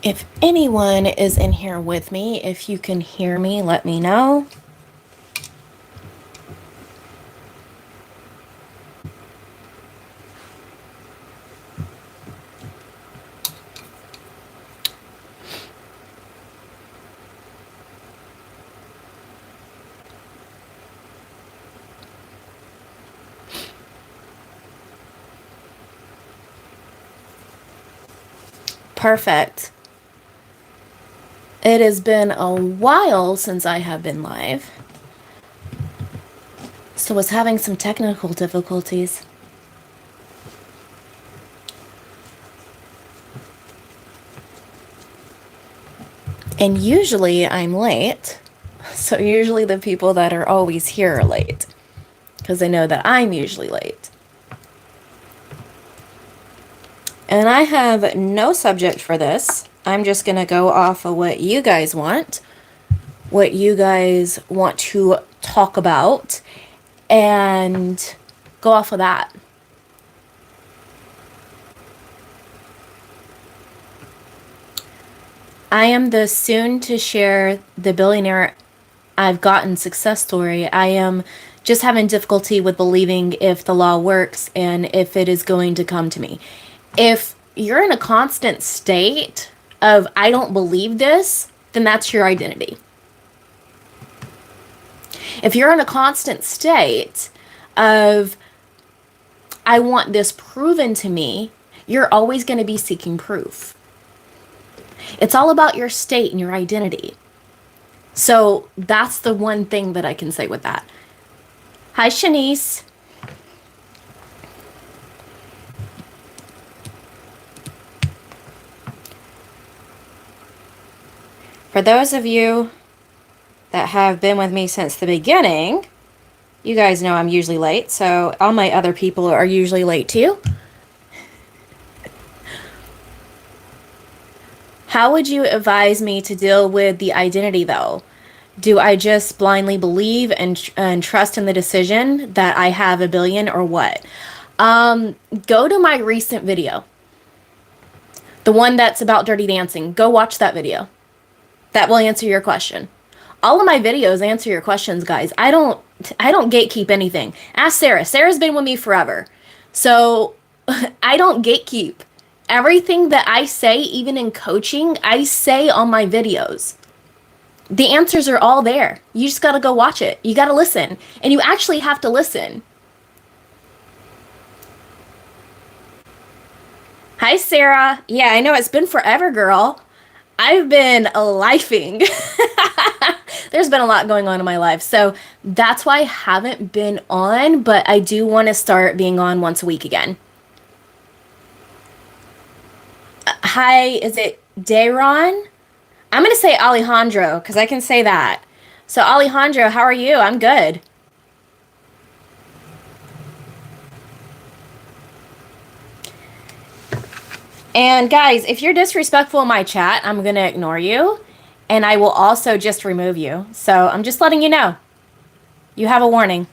If anyone is in here with me, if you can hear me, let me know. Perfect. It has been a while since I have been live, so was having some technical difficulties. And usually I'm late, so usually the people that are always here are late, because they know that I'm usually late. And I have no subject for this. I'm just going to go off of what you guys want to talk about, and go off of that. I am the soon to share the billionaire I've gotten success story. I am just having difficulty with believing if the law works and if it is going to come to me. If you're in a constant state of I don't believe this, then that's your identity. If you're in a constant state of I want this proven to me, you're always going to be seeking proof. It's all about your state and your identity. So that's the one thing that I can say with that. Hi, Shanice. For those of you that have been with me since the beginning, you guys know I'm usually late, so all my other people are usually late too. How would you advise me to deal with the identity though? Do I just blindly believe and trust in the decision that I have a billion, or what? Go to my recent video. The one that's about Dirty Dancing. Go watch that video. That will answer your question. All of my videos answer your questions, guys. I don't gatekeep anything. Ask Sarah. Sarah's been with me forever. So I don't gatekeep. Everything that I say, even in coaching, I say on my videos. The answers are all there. You just got to go watch it. You got to listen. And you actually have to listen. Hi, Sarah. Yeah, I know it's been forever, girl. I've been lifing. There's been a lot going on in my life. So that's why I haven't been on, but I do want to start being on once a week again. Hi, is it Dayron? I'm going to say Alejandro because I can say that. So, Alejandro, how are you? I'm good. And guys, if you're disrespectful in my chat, I'm going to ignore you. And I will also just remove you. So I'm just letting you know. You have a warning.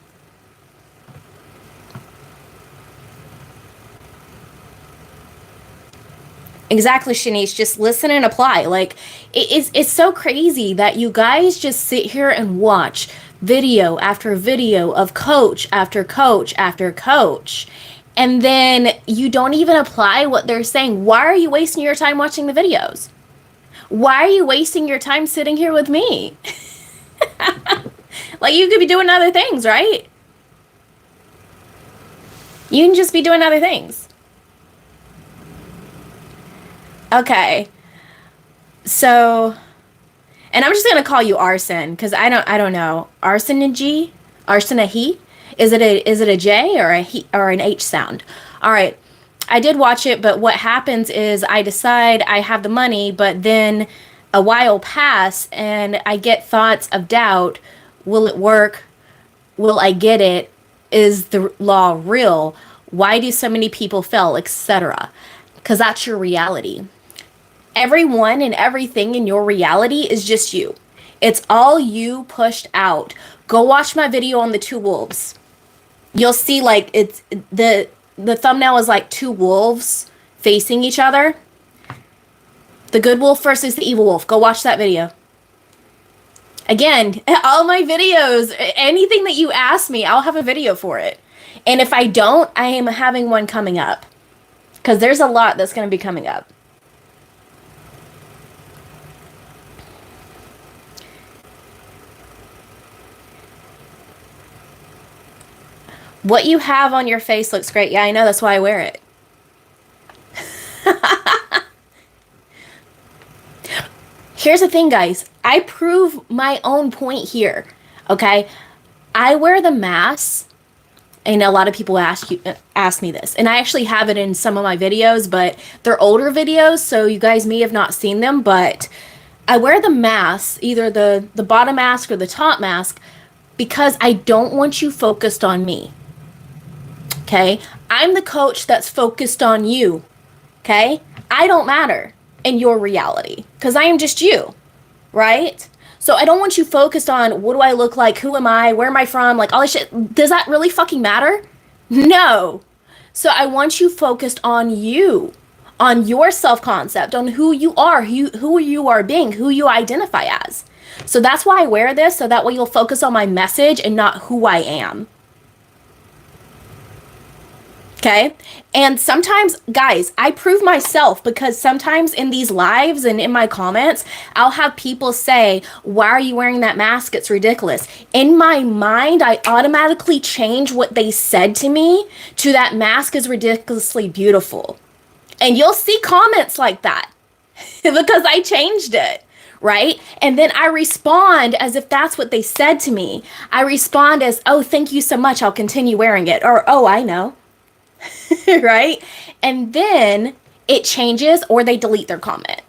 Exactly, Shanice. Just listen and apply. Like, it's so crazy that you guys just sit here and watch video after video of coach after coach after coach. And then you don't even apply what they're saying. Why are you wasting your time watching the videos? Why are you wasting your time sitting here with me? Like, you could be doing other things, right? You can just be doing other things. Okay. So, and I'm just gonna call you Arson because I don't know. Arsonage? Arsonahe? Is it a J or a he or an H sound? All right. I did watch it, but what happens is I decide I have the money, but then a while pass and I get thoughts of doubt. Will it work? Will I get it? Is the law real? Why do so many people fail, etc.? Because that's your reality. Everyone and everything in your reality is just you. It's all you pushed out. Go watch my video on the two wolves. You'll see, like, it's the thumbnail is like two wolves facing each other. The good wolf versus the evil wolf. Go watch that video. Again, all my videos, anything that you ask me, I'll have a video for it. And if I don't, I am having one coming up. Because there's a lot that's going to be coming up. What you have on your face looks great. Yeah, I know. That's why I wear it. Here's the thing, guys. I prove my own point here. Okay? I wear the mask. And a lot of people ask me this. And I actually have it in some of my videos, but they're older videos, so you guys may have not seen them. But I wear the mask, either the bottom mask or the top mask, because I don't want you focused on me. Okay? I'm the coach that's focused on you. Okay? I don't matter in your reality because I am just you. Right? So I don't want you focused on what do I look like, who am I, where am I from, like all this shit. Does that really fucking matter? No. So I want you focused on you, on your self-concept, on who you are, who you are being, who you identify as. So that's why I wear this, so that way you'll focus on my message and not who I am. Okay? And sometimes, guys, I prove myself because sometimes in these lives and in my comments, I'll have people say, why are you wearing that mask? It's ridiculous. In my mind, I automatically change what they said to me to that mask is ridiculously beautiful. And you'll see comments like that because I changed it. Right? And then I respond as if that's what they said to me. I respond as, oh, thank you so much. I'll continue wearing it. Or, oh, I know. Right? And then it changes or they delete their comment.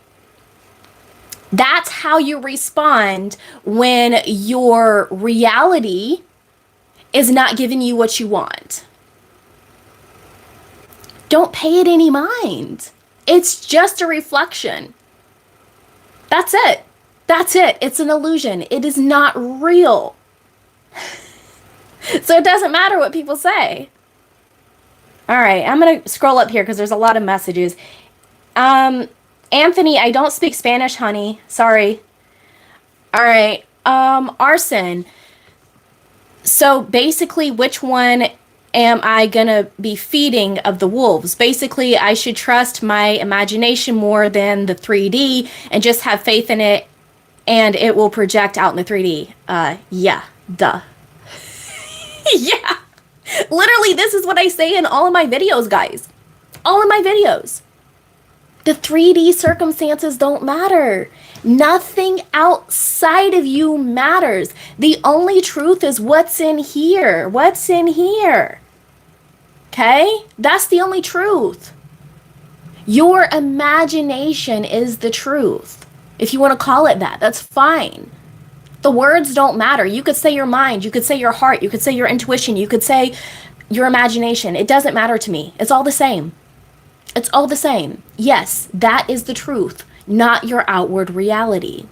That's how you respond when your reality is not giving you what you want. Don't pay it any mind. It's just a reflection. That's it. That's it. It's an illusion. It is not real. So it doesn't matter what people say. All right, I'm going to scroll up here because there's a lot of messages. Anthony, I don't speak Spanish, honey. Sorry. All right. Arson. So basically, which one am I going to be feeding of the wolves? Basically, I should trust my imagination more than the 3D and just have faith in it and it will project out in the 3D. Yeah, duh. Yeah. Literally, this is what I say in all of my videos, guys. All of my videos. The 3D circumstances don't matter. Nothing outside of you matters. The only truth is what's in here. What's in here? Okay? That's the only truth. Your imagination is the truth. If you want to call it that, that's fine. The words don't matter. You could say your mind, you could say your heart, you could say your intuition, you could say your imagination. It doesn't matter to me. It's all the same. It's all the same. Yes, that is the truth, not your outward reality.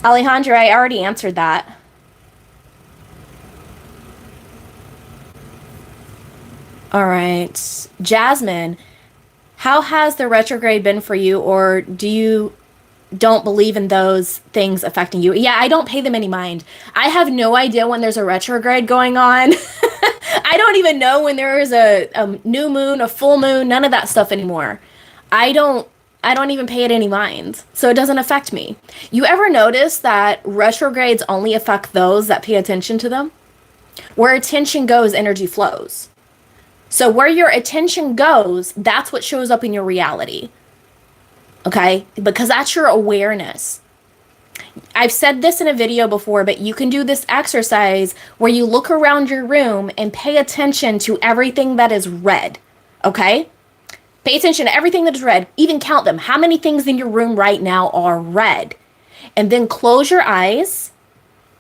Alejandra, I already answered that. All right. Jasmine, how has the retrograde been for you, or do you don't believe in those things affecting you? Yeah, I don't pay them any mind. I have no idea when there's a retrograde going on. I don't even know when there is a new moon, a full moon, none of that stuff anymore. I don't even pay it any mind, so it doesn't affect me. You ever notice that retrogrades only affect those that pay attention to them? Where attention goes, energy flows. So where your attention goes, that's what shows up in your reality. Okay? Because that's your awareness. I've said this in a video before, but you can do this exercise where you look around your room and pay attention to everything that is red. Okay? Pay attention to everything that is red. Even count them. How many things in your room right now are red? And then close your eyes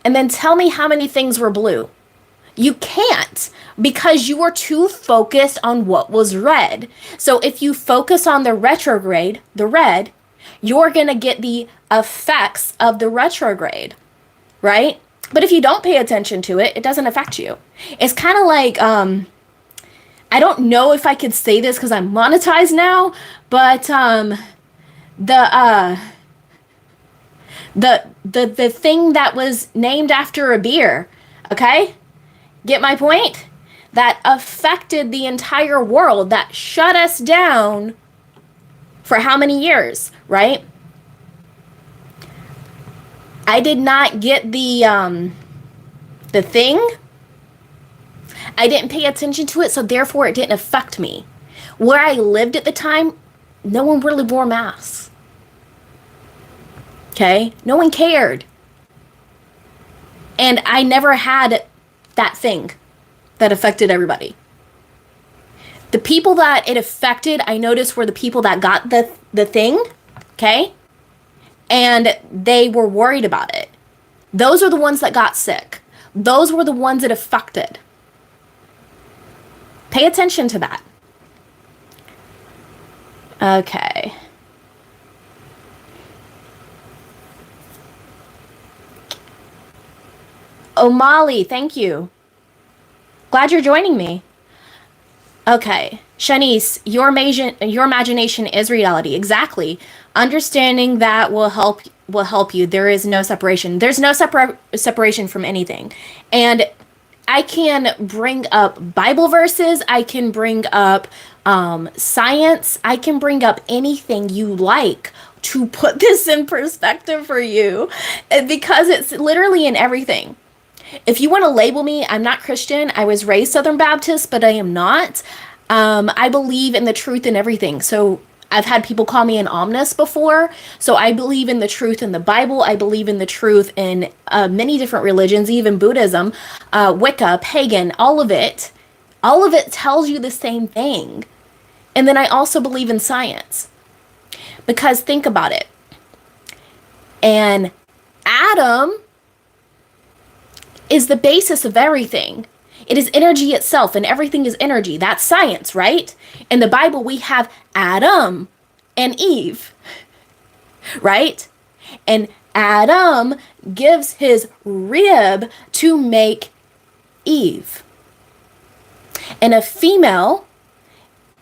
and then tell me how many things were blue. You can't, because you are too focused on what was red. So if you focus on the retrograde, the red, you're going to get the effects of the retrograde, right? But if you don't pay attention to it, it doesn't affect you. It's kind of like, I don't know if I could say this because I'm monetized now, but the uh the thing that was named after a beer, okay? Get my point? That affected the entire world, that shut us down for how many years, right? I did not get the thing. I didn't pay attention to it, so therefore it didn't affect me. Where I lived at the time, no one really wore masks. Okay? No one cared. And I never had that thing that affected everybody. The people that it affected, I noticed, were the people that got the thing, okay? And they were worried about it. Those are the ones that got sick. Those were the ones it affected. Pay attention to that. Okay. O'Malley, thank you. Glad you're joining me. Okay. Shanice, your imagination is reality. Exactly. Understanding that will help you. There is no separation. There's no separation from anything. And I can bring up Bible verses. I can bring up science. I can bring up anything you like to put this in perspective for you, because it's literally in everything. If you want to label me, I'm not Christian. I was raised Southern Baptist, but I am not. I believe in the truth in everything. So I've had people call me an omnist before. So I believe in the truth in the Bible. I believe in the truth in many different religions, even Buddhism, Wicca, pagan, all of it. All of it tells you the same thing. And then I also believe in science. Because think about it. And Adam is the basis of everything. It is energy itself, and everything is energy. That's science, right? In the Bible, we have Adam and Eve, right? And Adam gives his rib to make Eve. And a female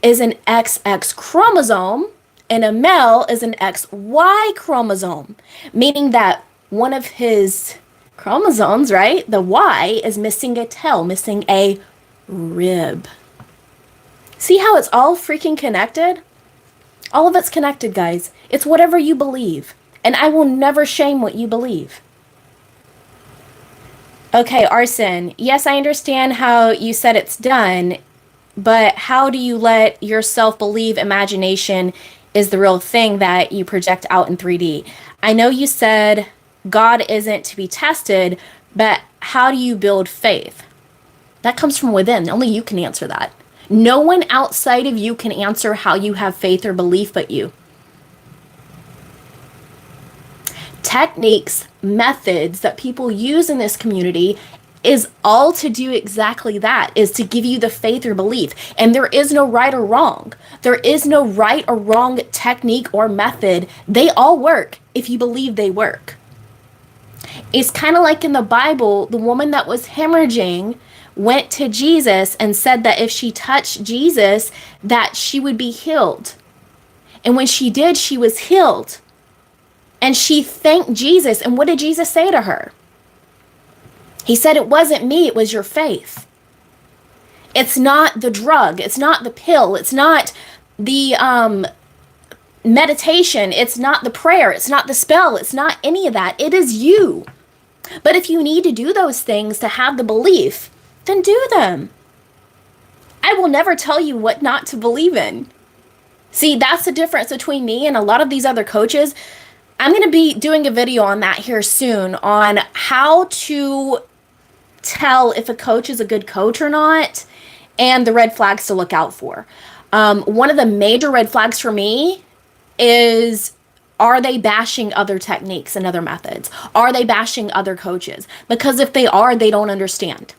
is an XX chromosome, and a male is an XY chromosome, meaning that one of his chromosomes, right? The Y is missing a tail, missing a rib. See how it's all freaking connected? All of it's connected, guys. It's whatever you believe. And I will never shame what you believe. Okay, Arson. Yes, I understand how you said it's done, but how do you let yourself believe imagination is the real thing that you project out in 3D? I know you said God isn't to be tested, but how do you build faith? That comes from within. Only you can answer that. No one outside of you can answer how you have faith or belief but you. Techniques, methods that people use in this community is all to do exactly that, is to give you the faith or belief. And there is no right or wrong. There is no right or wrong technique or method. They all work if you believe they work. It's kind of like in the Bible, the woman that was hemorrhaging went to Jesus and said that if she touched Jesus, that she would be healed. And when she did, she was healed. And she thanked Jesus. And what did Jesus say to her? He said, it wasn't me, it was your faith. It's not the drug. It's not the pill. It's not the meditation. It's not the prayer. It's not the spell. It's not any of that. It is you. But if you need to do those things to have the belief, then do them. I will never tell you what not to believe in. See, that's the difference between me and a lot of these other coaches. I'm going to be doing a video on that here soon, on how to tell if a coach is a good coach or not, and the red flags to look out for. One of the major red flags for me is, are they bashing other techniques and other methods? Are they bashing other coaches? Because if they are, they don't understand.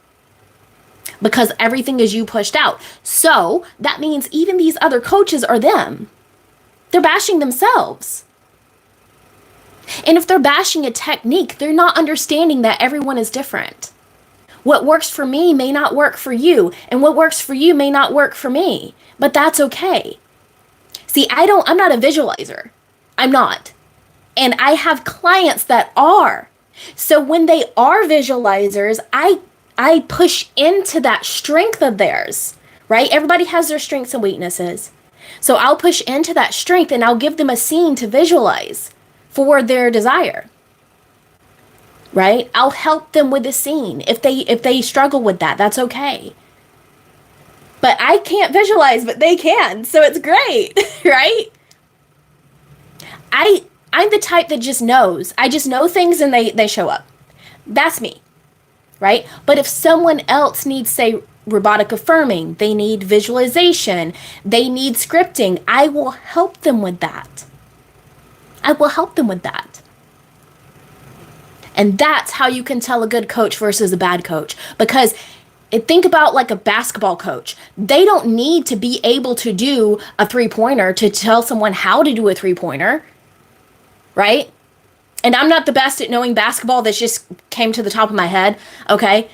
Because everything is you pushed out. So that means even these other coaches are them. They're bashing themselves. And if they're bashing a technique, they're not understanding that everyone is different. What works for me may not work for you, and what works for you may not work for me, but that's okay. See, I'm not a visualizer. I'm not. And I have clients that are. So when they are visualizers, I push into that strength of theirs, right? Everybody has their strengths and weaknesses. So I'll push into that strength and I'll give them a scene to visualize for their desire. Right? I'll help them with the scene. If they struggle with that, that's okay. But I can't visualize, but they can. So it's great, right? I'm the type that just knows. I just know things and they show up. That's me. Right? But if someone else needs, say, robotic affirming, they need visualization, they need scripting, I will help them with that. I will help them with that. And that's how you can tell a good coach versus a bad coach. Because think about like a basketball coach. They don't need to be able to do a three-pointer to tell someone how to do a three-pointer. Right? And I'm not the best at knowing basketball. That just came to the top of my head. Okay.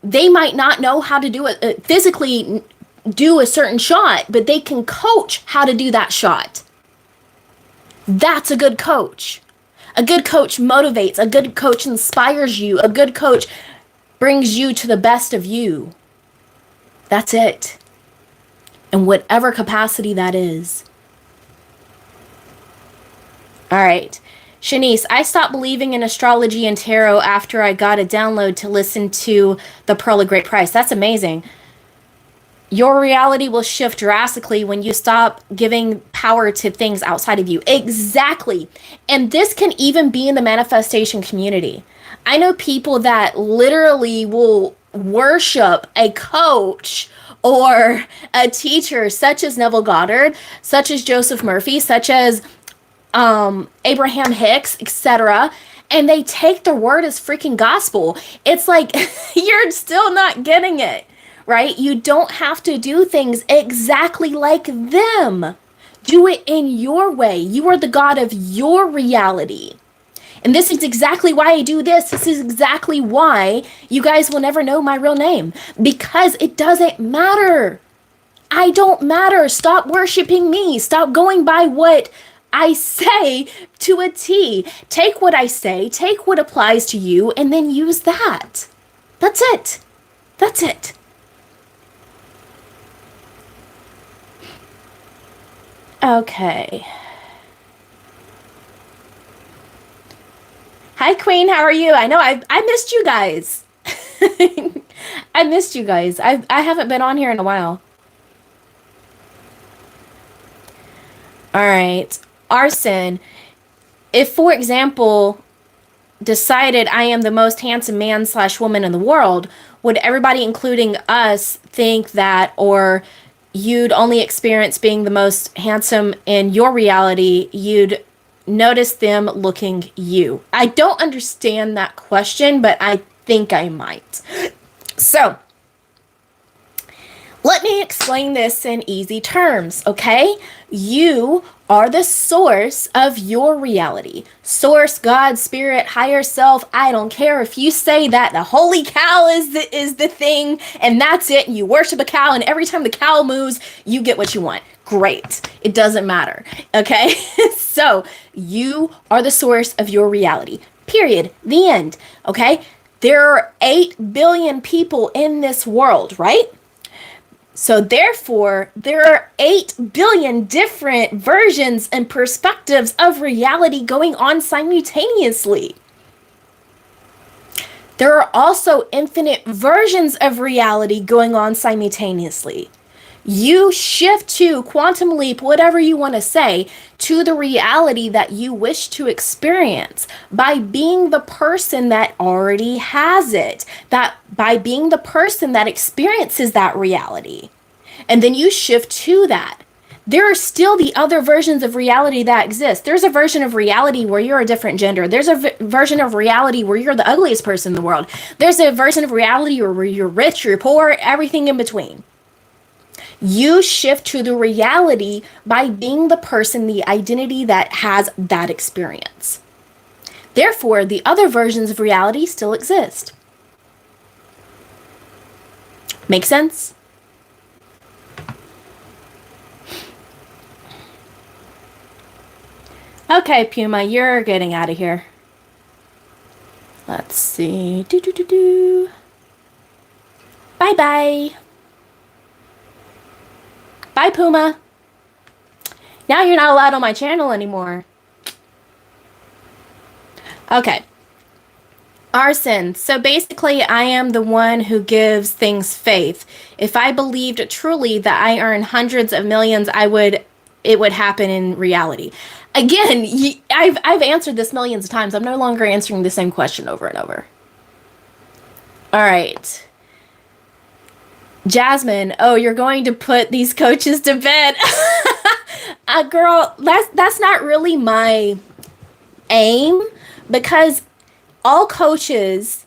They might not know how to do it physically, do a certain shot, but they can coach how to do that shot. That's a good coach. A good coach motivates. A good coach inspires you. A good coach brings you to the best of you. That's it. In whatever capacity that is. All right. Shanice, I stopped believing in astrology and tarot after I got a download to listen to The Pearl of Great Price. That's amazing. Your reality will shift drastically when you stop giving power to things outside of you. Exactly. And this can even be in the manifestation community. I know people that literally will worship a coach or a teacher such as Neville Goddard, such as Joseph Murphy, such as Abraham Hicks, etc. And they take their word as freaking gospel. It's like, you're still not getting it, right? You don't have to do things exactly like them. Do it in your way. You are the God of your reality. And this is exactly why I do this. This is exactly why you guys will never know my real name. Because it doesn't matter. I don't matter. Stop worshiping me. Stop going by what I say to a T. Take what I say, take what applies to you, and then use that. That's it. That's it. Okay. Hi, Queen. How are you? I know I missed you guys. I missed you guys. I haven't been on here in a while. All right. Arson, if, for example, decided I am the most handsome man / woman in the world, would everybody, including us, think that, or you'd only experience being the most handsome in your reality, you'd notice them looking you? I don't understand that question, but I think I might. So, let me explain this in easy terms, okay? You are the source of your reality. Source, God, spirit, higher self, I don't care if you say that the holy cow is the thing and that's it, and you worship a cow and every time the cow moves, you get what you want. Great. It doesn't matter, okay? So, you are the source of your reality. Period. The end, okay? There are 8 billion people in this world, right? So therefore, there are 8 billion different versions and perspectives of reality going on simultaneously. There are also infinite versions of reality going on simultaneously. You shift to quantum leap, whatever you want to say, to the reality that you wish to experience by being the person that already has it, that by being the person that experiences that reality. And then you shift to that. There are still the other versions of reality that exist. There's a version of reality where you're a different gender. There's a version of reality where you're the ugliest person in the world. There's a version of reality where you're rich, you're poor, everything in between. You shift to the reality by being the person, the identity that has that experience. Therefore, the other versions of reality still exist. Make sense? Okay, Puma, you're getting out of here. Let's see. Bye-bye. Bye, Puma. Now you're not allowed on my channel anymore. Okay. Arson. So basically, I am the one who gives things faith. If I believed truly that I earn hundreds of millions, it would happen in reality. Again, I've answered this millions of times. I'm no longer answering the same question over and over. All right. Jasmine, oh, you're going to put these coaches to bed. Girl, that's not really my aim, because all coaches,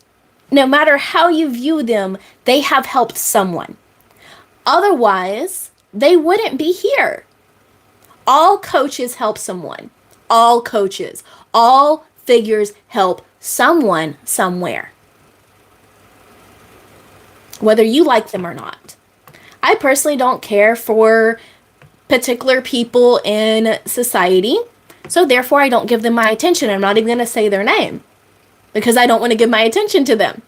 no matter how you view them, they have helped someone. Otherwise, they wouldn't be here. All coaches help someone. All coaches. All figures help someone somewhere. Whether you like them or not. I personally don't care for particular people in society, so therefore I don't give them my attention. I'm not even going to say their name because I don't want to give my attention to them,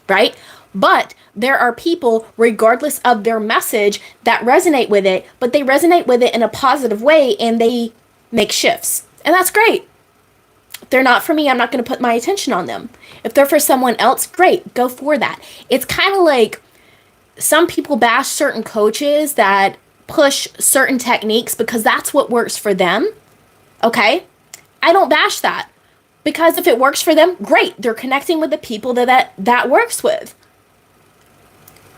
right? But there are people, regardless of their message, that resonate with it, but they resonate with it in a positive way and they make shifts. And that's great. If they're not for me, I'm not going to put my attention on them. If they're for someone else, great, go for that. It's kind of like some people bash certain coaches that push certain techniques because that's what works for them. Okay? I don't bash that, because if it works for them, great. They're connecting with the people that works with.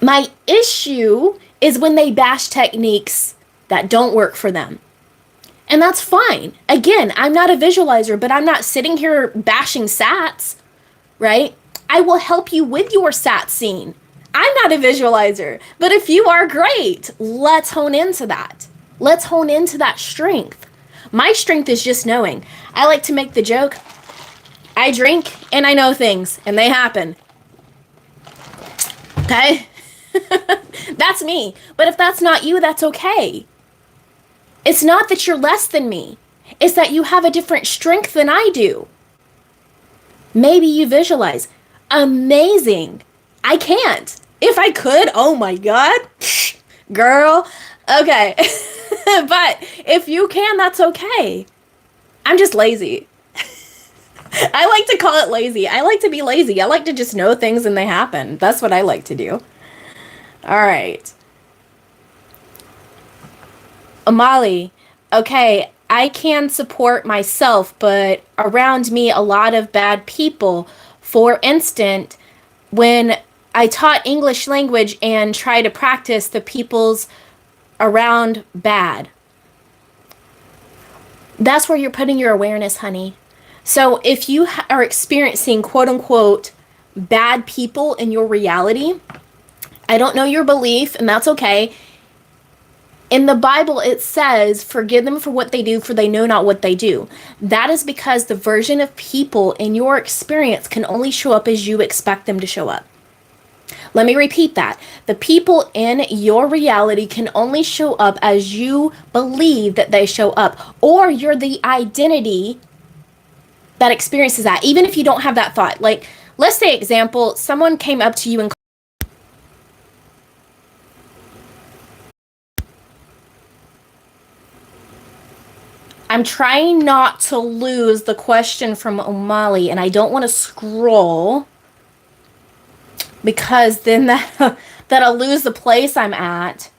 My issue is when they bash techniques that don't work for them. And that's fine. Again, I'm not a visualizer, but I'm not sitting here bashing sats, right? I will help you with your sat scene. I'm not a visualizer, but if you are, great. Let's hone into that. Let's hone into that strength. My strength is just knowing. I like to make the joke, I drink and I know things and they happen. Okay? That's me. But if that's not you, that's okay. It's not that you're less than me. It's that you have a different strength than I do. Maybe you visualize. Amazing. I can't. If I could, oh my God. Girl. Okay. But if you can, that's okay. I'm just lazy. I like to call it lazy. I like to be lazy. I like to just know things and they happen. That's what I like to do. All right. Amali, okay, I can support myself, but around me, a lot of bad people. For instance, when I taught English language and try to practice, the people's around bad. That's where you're putting your awareness, honey. So if you are experiencing quote unquote bad people in your reality, I don't know your belief, and that's okay. In the Bible, it says, forgive them for what they do, for they know not what they do. That is because the version of people in your experience can only show up as you expect them to show up. Let me repeat that. The people in your reality can only show up as you believe that they show up, or you're the identity that experiences that, even if you don't have that thought. Like, let's say, example, someone came up to you and I'm trying not to lose the question from O'Malley, and I don't want to scroll because then that'll lose the place I'm at.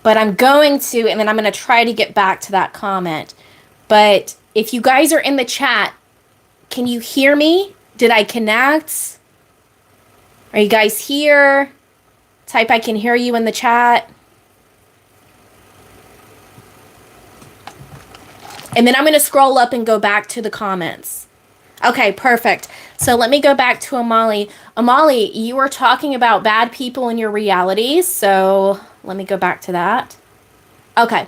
But I'm going to, and then I'm going to try to get back to that comment. But if you guys are in the chat, can you hear me? Did I connect? Are you guys here? Type I can hear you in the chat. And then I'm going to scroll up and go back to the comments. Okay, perfect. So let me go back to Amali. Amali, you were talking about bad people in your reality. So let me go back to that. Okay.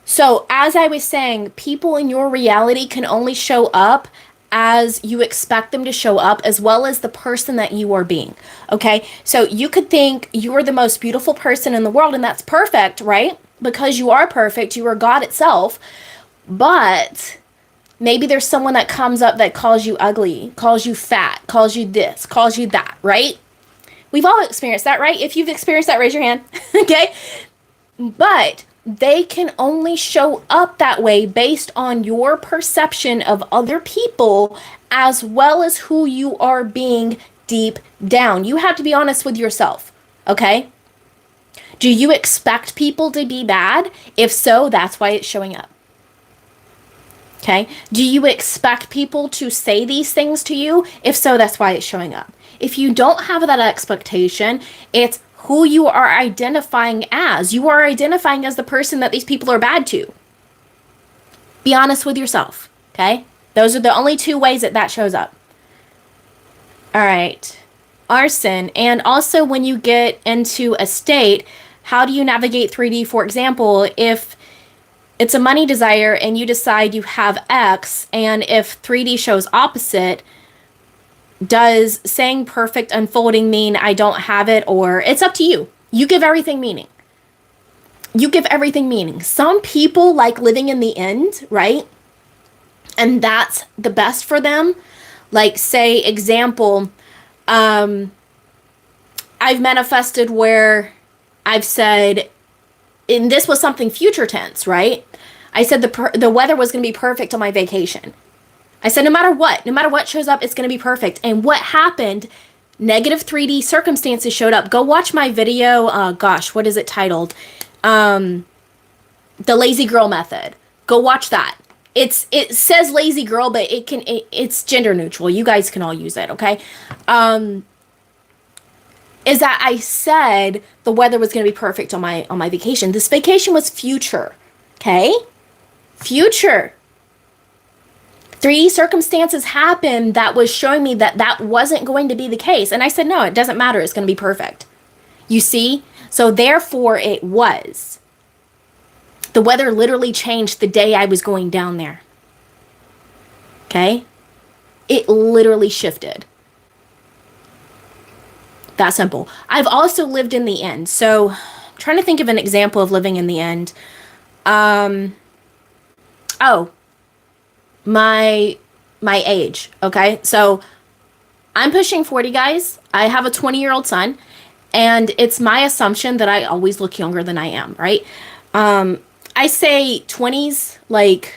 So as I was saying, people in your reality can only show up as you expect them to show up, as well as the person that you are being. Okay? So you could think you're the most beautiful person in the world, and that's perfect, right? Because you are perfect, you are God itself. But maybe there's someone that comes up that calls you ugly, calls you fat, calls you this, calls you that, right? We've all experienced that, right? If you've experienced that, raise your hand. Okay? But they can only show up that way based on your perception of other people, as well as who you are being deep down. You have to be honest with yourself, okay? Do you expect people to be bad? If so, that's why it's showing up. Okay? Do you expect people to say these things to you? If so, that's why it's showing up. If you don't have that expectation, it's who you are identifying as. You are identifying as the person that these people are bad to. Be honest with yourself, okay? Those are the only two ways that that shows up. All right. Arson. And also when you get into a state, how do you navigate 3D? For example, if it's a money desire and you decide you have X, and if 3D shows opposite, does saying perfect unfolding mean I don't have it? Or it's up to you. You give everything meaning. You give everything meaning. Some people like living in the end, right? And that's the best for them. Like, say, example, I've manifested where I've said, and this was something future tense, right? I said the weather was going to be perfect on my vacation. I said, no matter what shows up, it's going to be perfect. And what happened? Negative 3D circumstances showed up. Go watch my video. Gosh, what is it titled? The Lazy Girl Method. Go watch that. It says lazy girl, but it's gender neutral. You guys can all use it, okay? Is that I said the weather was going to be perfect on my vacation. This vacation was future, okay? Future. 3D circumstances happened that was showing me that that wasn't going to be the case. And I said, no, it doesn't matter. It's going to be perfect. You see? So therefore it was. The weather literally changed the day I was going down there. Okay? It literally shifted. That simple. I've also lived in the end. So I'm trying to think of an example of living in the end. My age, okay? So I'm pushing 40, guys. I have a 20-year-old son, and it's my assumption that I always look younger than I am, right? I say 20s, like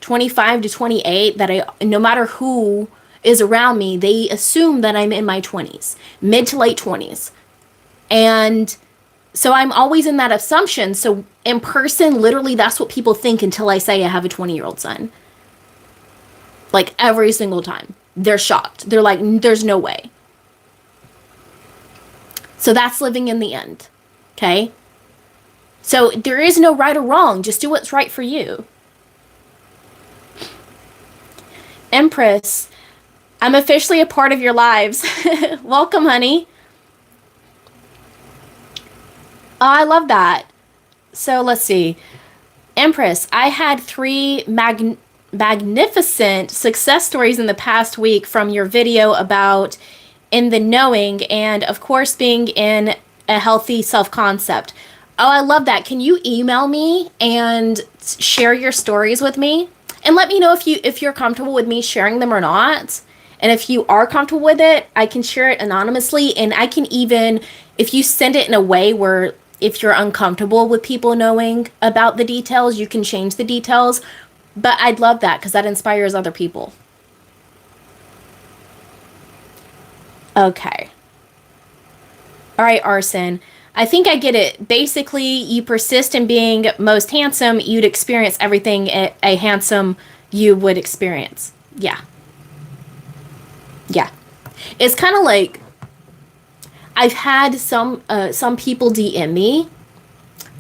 25 to 28, that no matter who is around me, they assume that I'm in my 20s, mid to late 20s. And so I'm always in that assumption. So in person, literally, that's what people think until I say I have a 20-year-old son. Like every single time. They're shocked. They're like, there's no way. So that's living in the end. Okay? So there is no right or wrong. Just do what's right for you. Empress, I'm officially a part of your lives. Welcome, honey. Oh, I love that. So let's see. Empress, I had 3 magnificent success stories in the past week from your video about in the knowing, and of course being in a healthy self-concept. Oh, I love that. Can you email me and share your stories with me? And let me know if you're comfortable with me sharing them or not. And if you are comfortable with it, I can share it anonymously, and I can even, if you send it in a way where if you're uncomfortable with people knowing about the details, you can change the details. But I'd love that because that inspires other people. Okay. All right, Arson. I think I get it. Basically, you persist in being most handsome, you'd experience everything a handsome you would experience. Yeah. Yeah. It's kind of like I've had some people DM me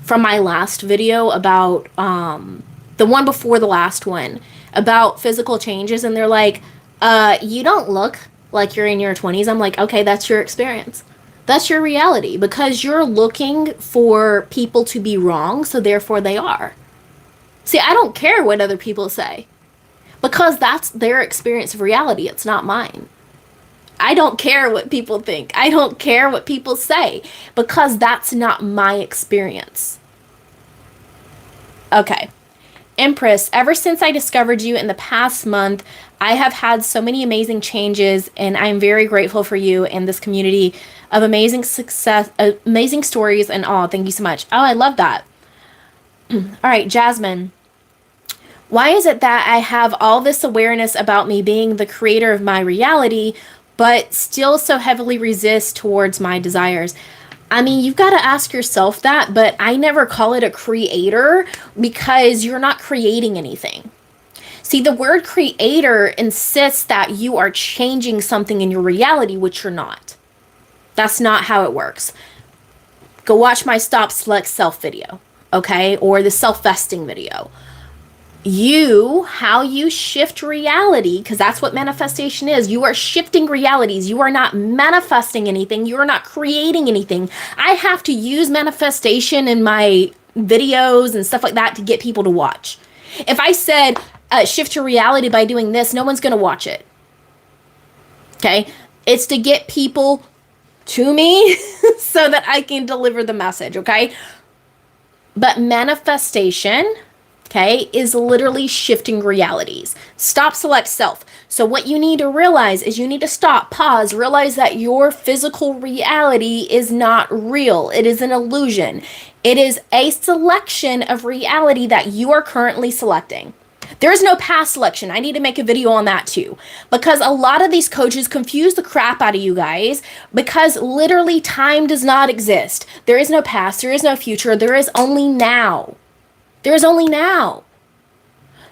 from my last video about the one before the last one about physical changes, and they're like, you don't look like you're in your 20s. I'm like, okay, that's your experience. That's your reality, because you're looking for people to be wrong, so therefore they are. See, I don't care what other people say, because that's their experience of reality. It's not mine. I don't care what people think. I don't care what people say because that's not my experience. Okay. Empress, ever since I discovered you in the past month, I have had so many amazing changes, and I'm very grateful for you and this community of amazing success, amazing stories, and all. Thank you so much. Oh, I love that. All right, Jasmine. Why is it that I have all this awareness about me being the creator of my reality, but still so heavily resist towards my desires? I mean, you've got to ask yourself that, but I never call it a creator because you're not creating anything. See, the word creator insists that you are changing something in your reality, which you're not. That's not how it works. Go watch my Stop Select Self video, okay? Or the self-vesting video. How you shift reality, because that's what manifestation is. You are shifting realities. You are not manifesting anything. You are not creating anything. I have to use manifestation in my videos and stuff like that to get people to watch. If I said, shift your reality by doing this, no one's going to watch it. Okay? It's to get people to me so that I can deliver the message, okay? But manifestation, okay, is literally shifting realities. Stop, select, self. So what you need to realize is you need to stop, pause, realize that your physical reality is not real. It is an illusion. It is a selection of reality that you are currently selecting. There is no past selection. I need to make a video on that too, because a lot of these coaches confuse the crap out of you guys because literally time does not exist. There is no past. There is no future. There is only now. There's only now.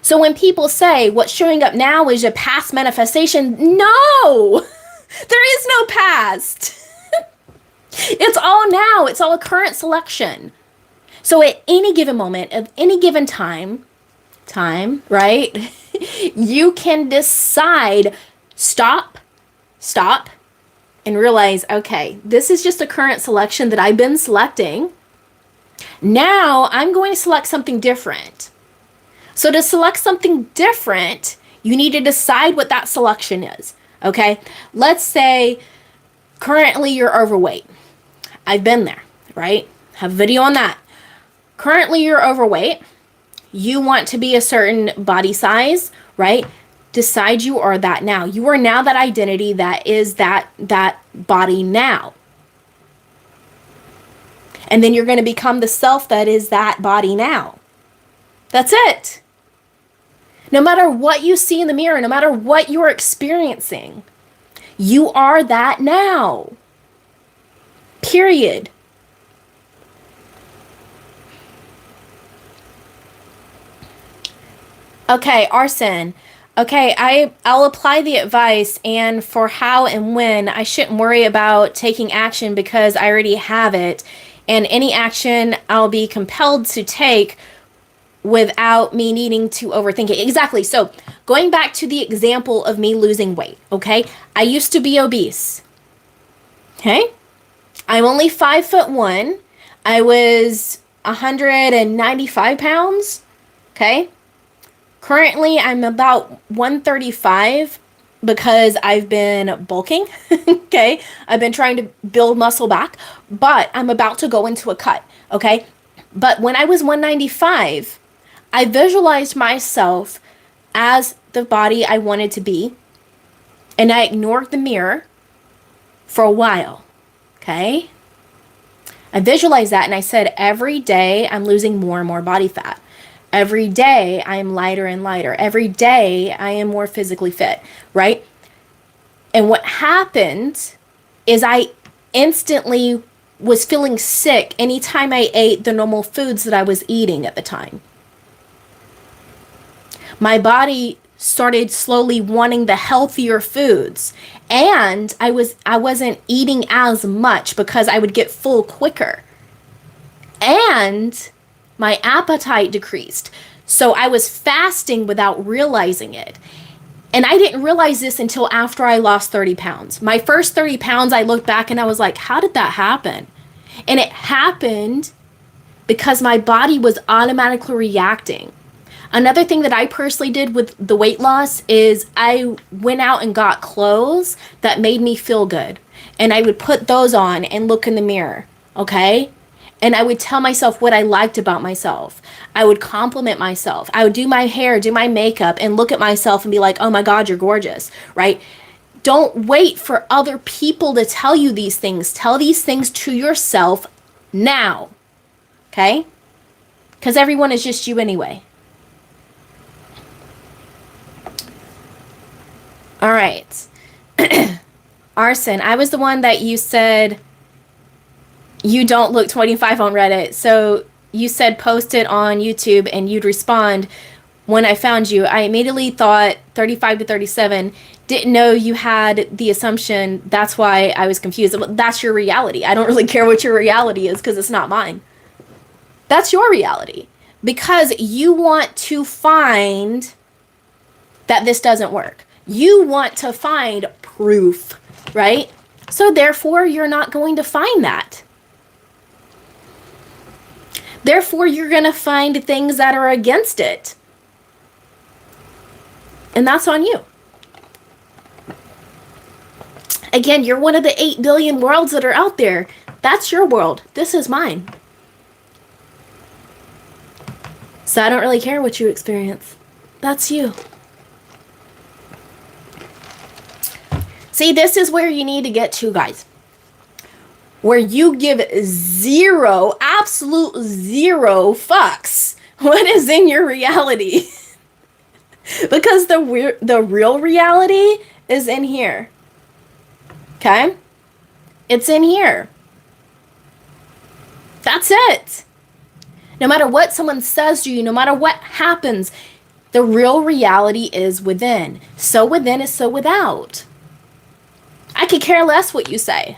So when people say what's showing up now is a past manifestation, no, there is no past. It's all now. It's all a current selection. So at any given moment of any given time, right? You can decide, stop, and realize, okay, this is just a current selection that I've been selecting. Now I'm going to select something different. So to select something different, you need to decide what that selection is. Okay. Let's say currently you're overweight. I've been there, right? Have a video on that. Currently you're overweight. You want to be a certain body size, right? Decide you are that now. You are now that identity that is that body now. And then you're going to become the self that is that body now. That's it. No matter what you see in the mirror, no matter what you're experiencing, you are that now. Period. Okay, arson. Okay, I'll apply the advice, and for how and when, I shouldn't worry about taking action because I already have it. And any action I'll be compelled to take without me needing to overthink it. Exactly. So going back to the example of me losing weight, okay? I used to be obese. Okay? I'm only 5'1". I was 195 pounds. Okay? Currently, I'm about 135 because I've been bulking, okay? I've been trying to build muscle back, but I'm about to go into a cut, okay? But when I was 195, I visualized myself as the body I wanted to be, and I ignored the mirror for a while, okay? I visualized that, and I said, every day I'm losing more and more body fat. Every day I am lighter and lighter. Every day I am more physically fit, right? And what happened is I instantly was feeling sick anytime I ate the normal foods that I was eating at the time. My body started slowly wanting the healthier foods, and I wasn't eating as much because I would get full quicker. And my appetite decreased. So I was fasting without realizing it. And I didn't realize this until after I lost 30 pounds. My first 30 pounds, I looked back and I was like, how did that happen? And it happened because my body was automatically reacting. Another thing that I personally did with the weight loss is I went out and got clothes that made me feel good. And I would put those on and look in the mirror, okay? And I would tell myself what I liked about myself. I would compliment myself. I would do my hair, do my makeup, and look at myself and be like, oh my God, you're gorgeous, right? Don't wait for other people to tell you these things. Tell these things to yourself now, okay? Because everyone is just you anyway. All right. Arson, I was the one that you said you don't look 25 on Reddit. So you said post it on YouTube and you'd respond when I found you. I immediately thought 35 to 37. Didn't know you had the assumption. That's why I was confused. That's your reality. I don't really care what your reality is because it's not mine. That's your reality. Because you want to find that this doesn't work. You want to find proof, right? So therefore, you're not going to find that. Therefore, you're going to find things that are against it. And that's on you. Again, you're one of the 8 billion worlds that are out there. That's your world. This is mine. So I don't really care what you experience. That's you. See, this is where you need to get to, guys. Where you give zero, absolute zero fucks what is in your reality. Because the real reality is in here. Okay? It's in here. That's it. No matter what someone says to you, no matter what happens, the real reality is within. So within is so without. I could care less what you say.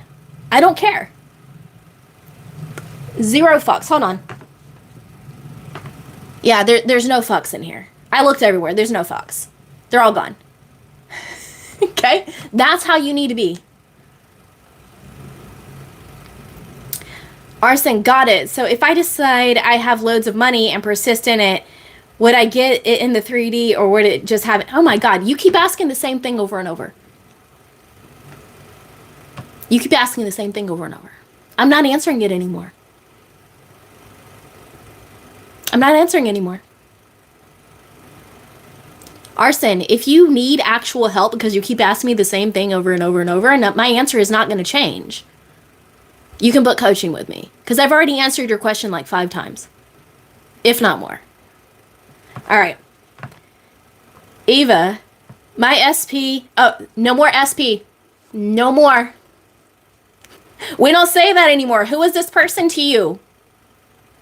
I don't care. Zero fucks. Hold on. Yeah, there's no fucks in here. I looked everywhere. There's no fucks. They're all gone. Okay? That's how you need to be. Arson, got it. So if I decide I have loads of money and persist in it, would I get it in the 3D or would it just have it? Oh my God, you keep asking the same thing over and over. You keep asking the same thing over and over. I'm not answering it anymore. I'm not answering anymore. Arson, if you need actual help because you keep asking me the same thing over and over and over, and my answer is not going to change, you can book coaching with me. Because I've already answered your question like 5 times. If not more. All right. Eva, my SP. Oh, no more SP. No more. We don't say that anymore. Who is this person to you?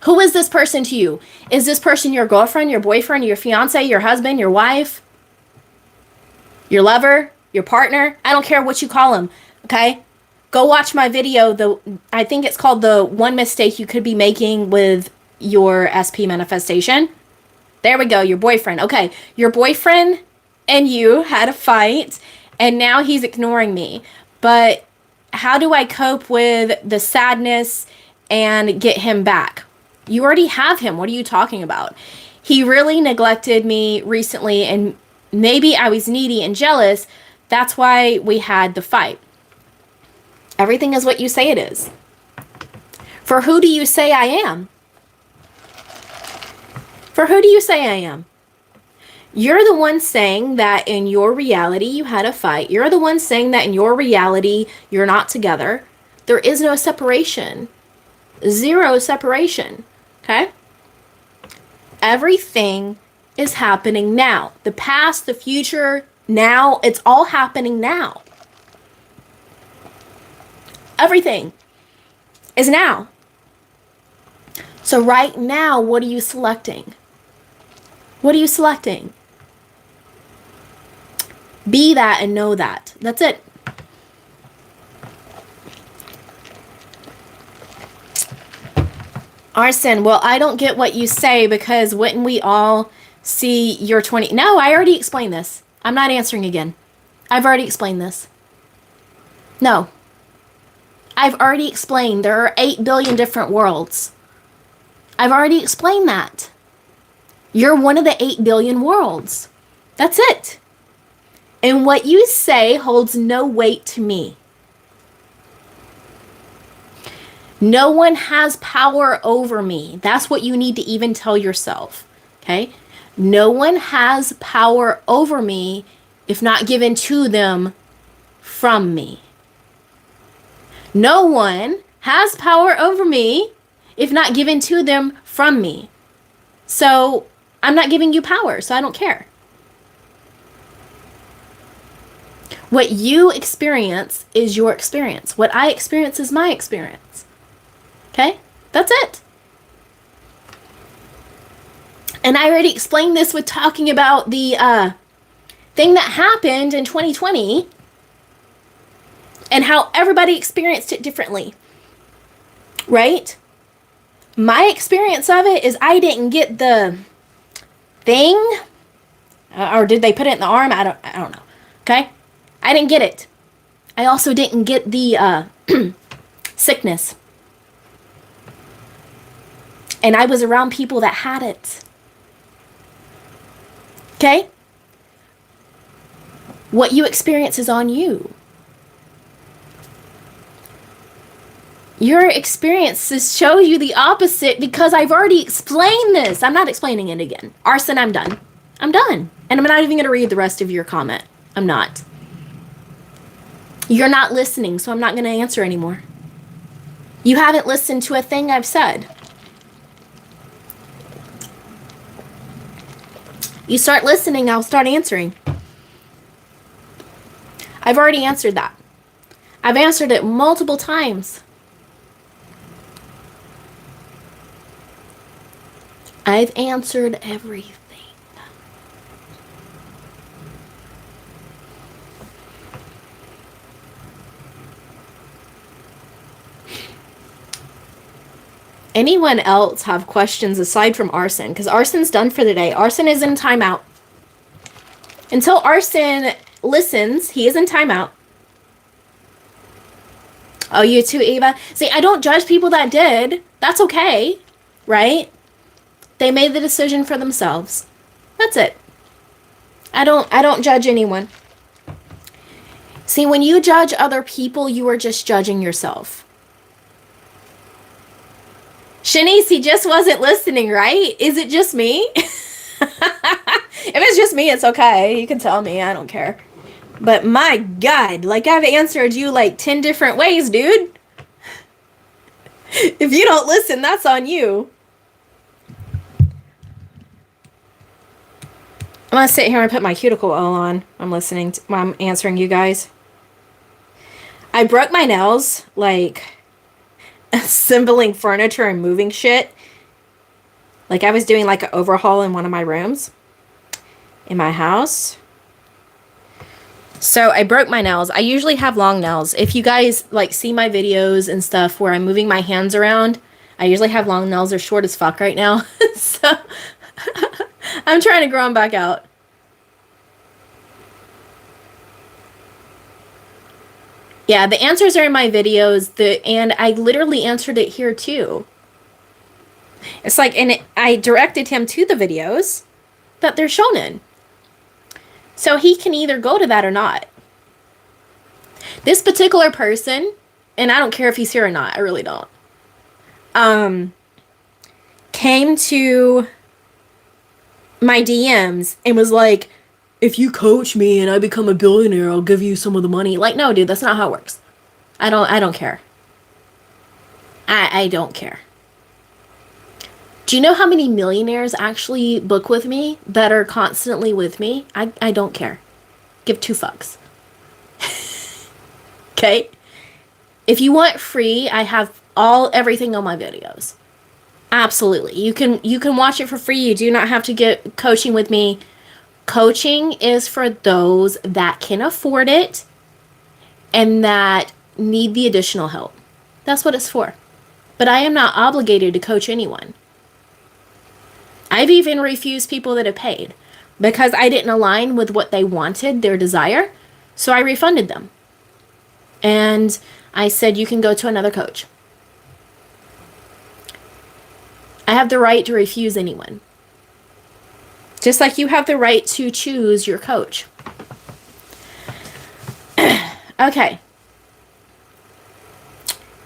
Who is this person to you? Is this person your girlfriend, your boyfriend, your fiance, your husband, your wife, your lover, your partner? I don't care what you call them, okay? Go watch my video. I think it's called the 1 mistake you could be making with your SP manifestation. There we go, your boyfriend. Okay, your boyfriend and you had a fight, and now he's ignoring me. But how do I cope with the sadness and get him back? You already have him. What are you talking about? He really neglected me recently, and maybe I was needy and jealous. That's why we had the fight. Everything is what you say it is. For who do you say I am? For who do you say I am? You're the one saying that in your reality you had a fight. You're the one saying that in your reality you're not together. There is no separation. Zero separation. Okay? Everything is happening now. The past, the future, now, it's all happening now. Everything is now. So right now, what are you selecting? What are you selecting? Be that and know that. That's it. Arson, well, I don't get what you say because wouldn't we all see your 20? No, I already explained this. I'm not answering again. I've already explained this. No. I've already explained there are 8 billion different worlds. I've already explained that. You're one of the 8 billion worlds. That's it. And what you say holds no weight to me. No one has power over me. That's what you need to even tell yourself. Okay? No one has power over me if not given to them from me. No one has power over me if not given to them from me. So I'm not giving you power, so I don't care. What you experience is your experience. What I experience is my experience. Okay? That's it. And I already explained this with talking about the thing that happened in 2020 and how everybody experienced it differently. Right? My experience of it is I didn't get the thing, or did they put it in the arm? I don't know. Okay? I didn't get it. I also didn't get the sickness. And I was around people that had it. Okay? What you experience is on you. Your experiences show you the opposite because I've already explained this. I'm not explaining it again. Arson, I'm done. I'm done. And I'm not even going to read the rest of your comment. I'm not. You're not listening, so I'm not going to answer anymore. You haven't listened to a thing I've said. You start listening, I'll start answering. I've already answered that. I've answered it multiple times. I've answered everything. Anyone else have questions aside from Arson? Because Arson's done for the day. Arson is in timeout. Until Arson listens, he is in timeout. Oh, you too, Ava? See, I don't judge people that did. That's okay, right? They made the decision for themselves. That's it. I don't judge anyone. See, when you judge other people, you are just judging yourself. Shanice, he just wasn't listening, right? Is it just me? If it's just me, it's okay. You can tell me. I don't care. But my God, like I've answered you like 10 different ways, dude. If you don't listen, that's on you. I'm going to sit here and put my cuticle oil on. I'm listening. I'm answering you guys. I broke my nails, like, assembling furniture and moving shit. Like, I was doing, like, an overhaul in one of my rooms in my house. So, I broke my nails. I usually have long nails. If you guys, like, see my videos and stuff where I'm moving my hands around, I usually have long nails. They're short as fuck right now. So... I'm trying to grow them back out. Yeah, the answers are in my videos, and I literally answered it here too. It's like, and I directed him to the videos that they're shown in. So he can either go to that or not. This particular person, and I don't care if he's here or not, I really don't, came to my DMs and was like, if you coach me and I become a billionaire, I'll give you some of the money. Like, no, dude, that's not how it works. I don't care. I don't care. Do you know how many millionaires actually book with me that are constantly with me? I don't care. Give two fucks. Okay? If you want free, I have everything on my videos. Absolutely. You can watch it for free. You do not have to get coaching with me. Coaching is for those that can afford it and that need the additional help. That's what it's for. But I am not obligated to coach anyone. I've even refused people that have paid because I didn't align with what they wanted, their desire. So I refunded them. And I said, you can go to another coach. I have the right to refuse anyone. Just like you have the right to choose your coach. Okay.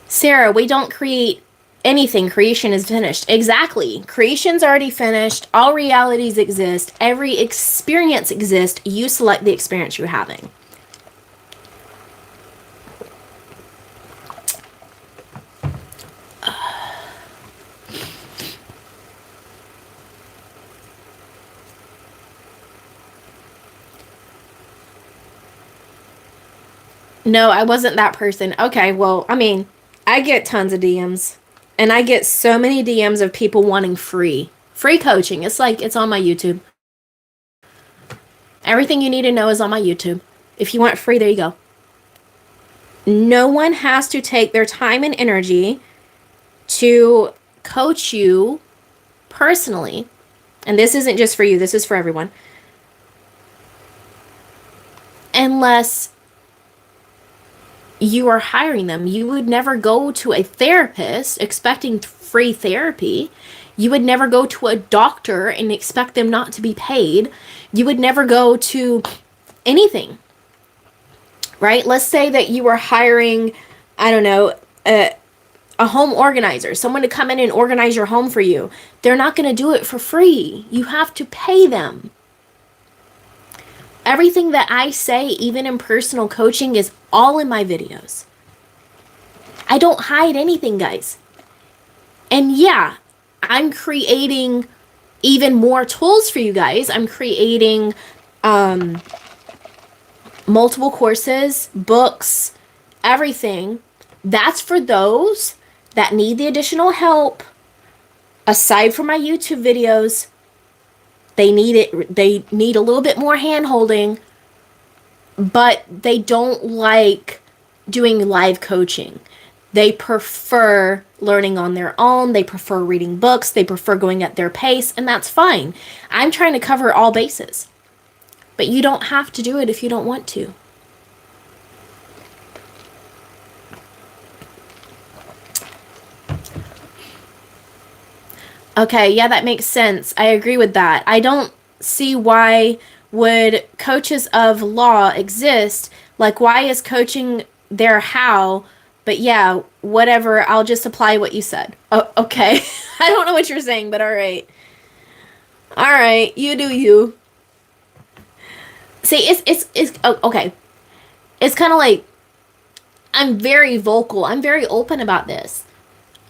Sarah, we don't create anything. Creation is finished. Exactly. Creation's already finished. All realities exist. Every experience exists. You select the experience you're having. No, I wasn't that person. Okay, well, I mean, I get tons of DMs. And I get so many DMs of people wanting free coaching. It's like it's on my YouTube. Everything you need to know is on my YouTube. If you want free, there you go. No one has to take their time and energy to coach you personally. And this isn't just for you, this is for everyone. Unless you are hiring them. You would never go to a therapist expecting free therapy. You would never go to a doctor and expect them not to be paid. You would never go to anything, right? Let's say that you were hiring, I don't know, a home organizer, someone to come in and organize your home for you. They're not going to do it for free. You have to pay them. Everything that I say, even in personal coaching, is all in my videos. I don't hide anything, guys. And yeah, I'm creating even more tools for you guys. I'm creating multiple courses, books, everything. That's for those that need the additional help. Aside from my YouTube videos, they need it. They need a little bit more hand holding, but they don't like doing live coaching. They prefer learning on their own. They prefer reading books. They prefer going at their pace, and that's fine. I'm trying to cover all bases, but you don't have to do it if you don't want to. Okay, yeah, that makes sense. I agree with that. I don't see why would coaches of law exist. Like, why is coaching there how? But yeah, whatever, I'll just apply what you said. Oh, okay. I don't know what you're saying, but all right. All right, you do you. See, it's okay. It's kind of like, I'm very vocal. I'm very open about this.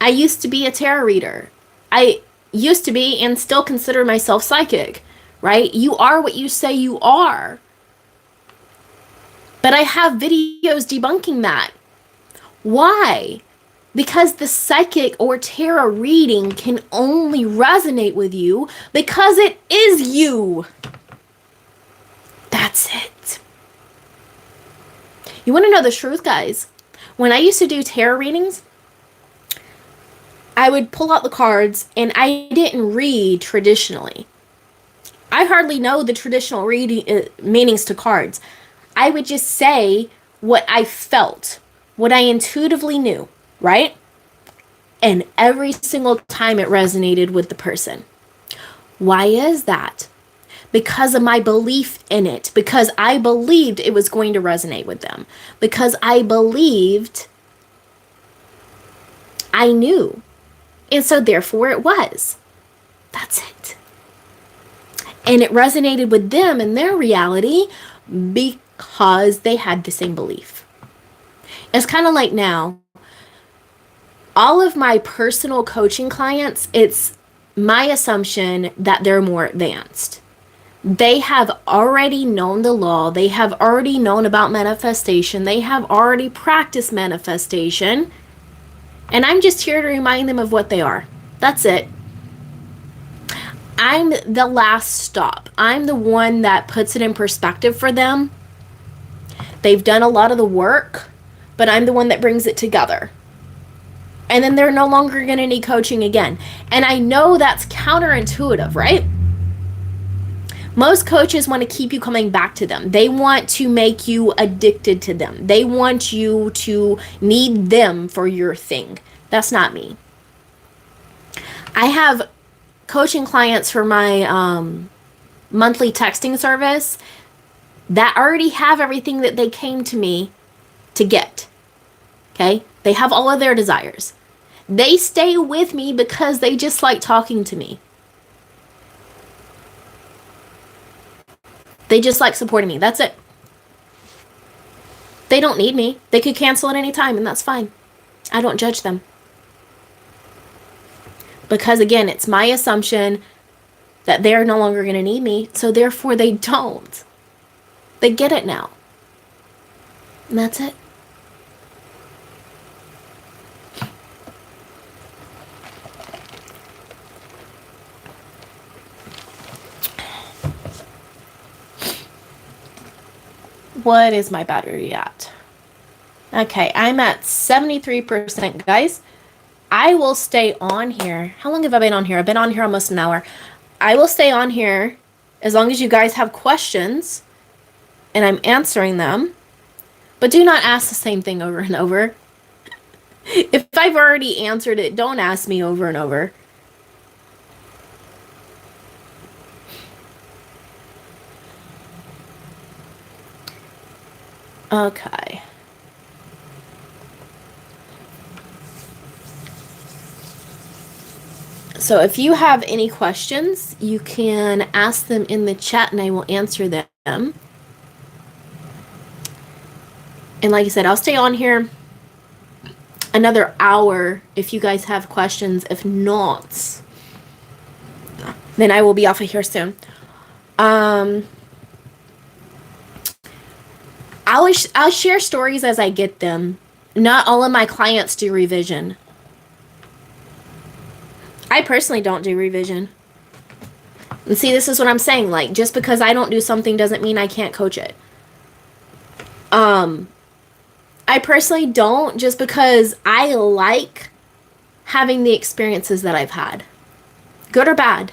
I used to be a tarot reader. I used to be and still consider myself psychic, right? You are what you say you are. But I have videos debunking that. Why? Because the psychic or tarot reading can only resonate with you because it is you. That's it. You want to know the truth, guys? When I used to do tarot readings, I would pull out the cards and I didn't read traditionally. I hardly know the traditional reading meanings to cards. I would just say what I felt, what I intuitively knew, right? And every single time it resonated with the person. Why is that? Because of my belief in it. Because I believed it was going to resonate with them. Because I believed I knew. And so therefore it was. That's it. And it resonated with them and their reality because they had the same belief. It's kind of like now, all of my personal coaching clients, it's my assumption that they're more advanced. They have already known the law. They have already known about manifestation. They have already practiced manifestation. And I'm just here to remind them of what they are. That's it. I'm the last stop. I'm the one that puts it in perspective for them. They've done a lot of the work, but I'm the one that brings it together. And then they're no longer going to need coaching again. And I know that's counterintuitive, right? Most coaches want to keep you coming back to them. They want to make you addicted to them. They want you to need them for your thing. That's not me. I have coaching clients for my monthly texting service that already have everything that they came to me to get. Okay? They have all of their desires. They stay with me because they just like talking to me. They just like supporting me. That's it. They don't need me. They could cancel at any time, and that's fine. I don't judge them. Because again, it's my assumption that they're no longer going to need me, so therefore they don't. They get it now. And that's it. What is my battery at? Okay, I'm at 73%, guys. I will stay on here. How long have I been on here? I've been on here almost an hour. I will stay on here as long as you guys have questions and I'm answering them. But do not ask the same thing over and over. If I've already answered it, don't ask me over and over. Okay. So if you have any questions, you can ask them in the chat and I will answer them. And like I said, I'll stay on here another hour if you guys have questions. If not, then I will be off of here soon. I'll share stories as I get them. Not all of my clients do revision. I personally don't do revision. And see, this is what I'm saying. Like, just because I don't do something doesn't mean I can't coach it. I personally don't, just because I like having the experiences that I've had. Good or bad.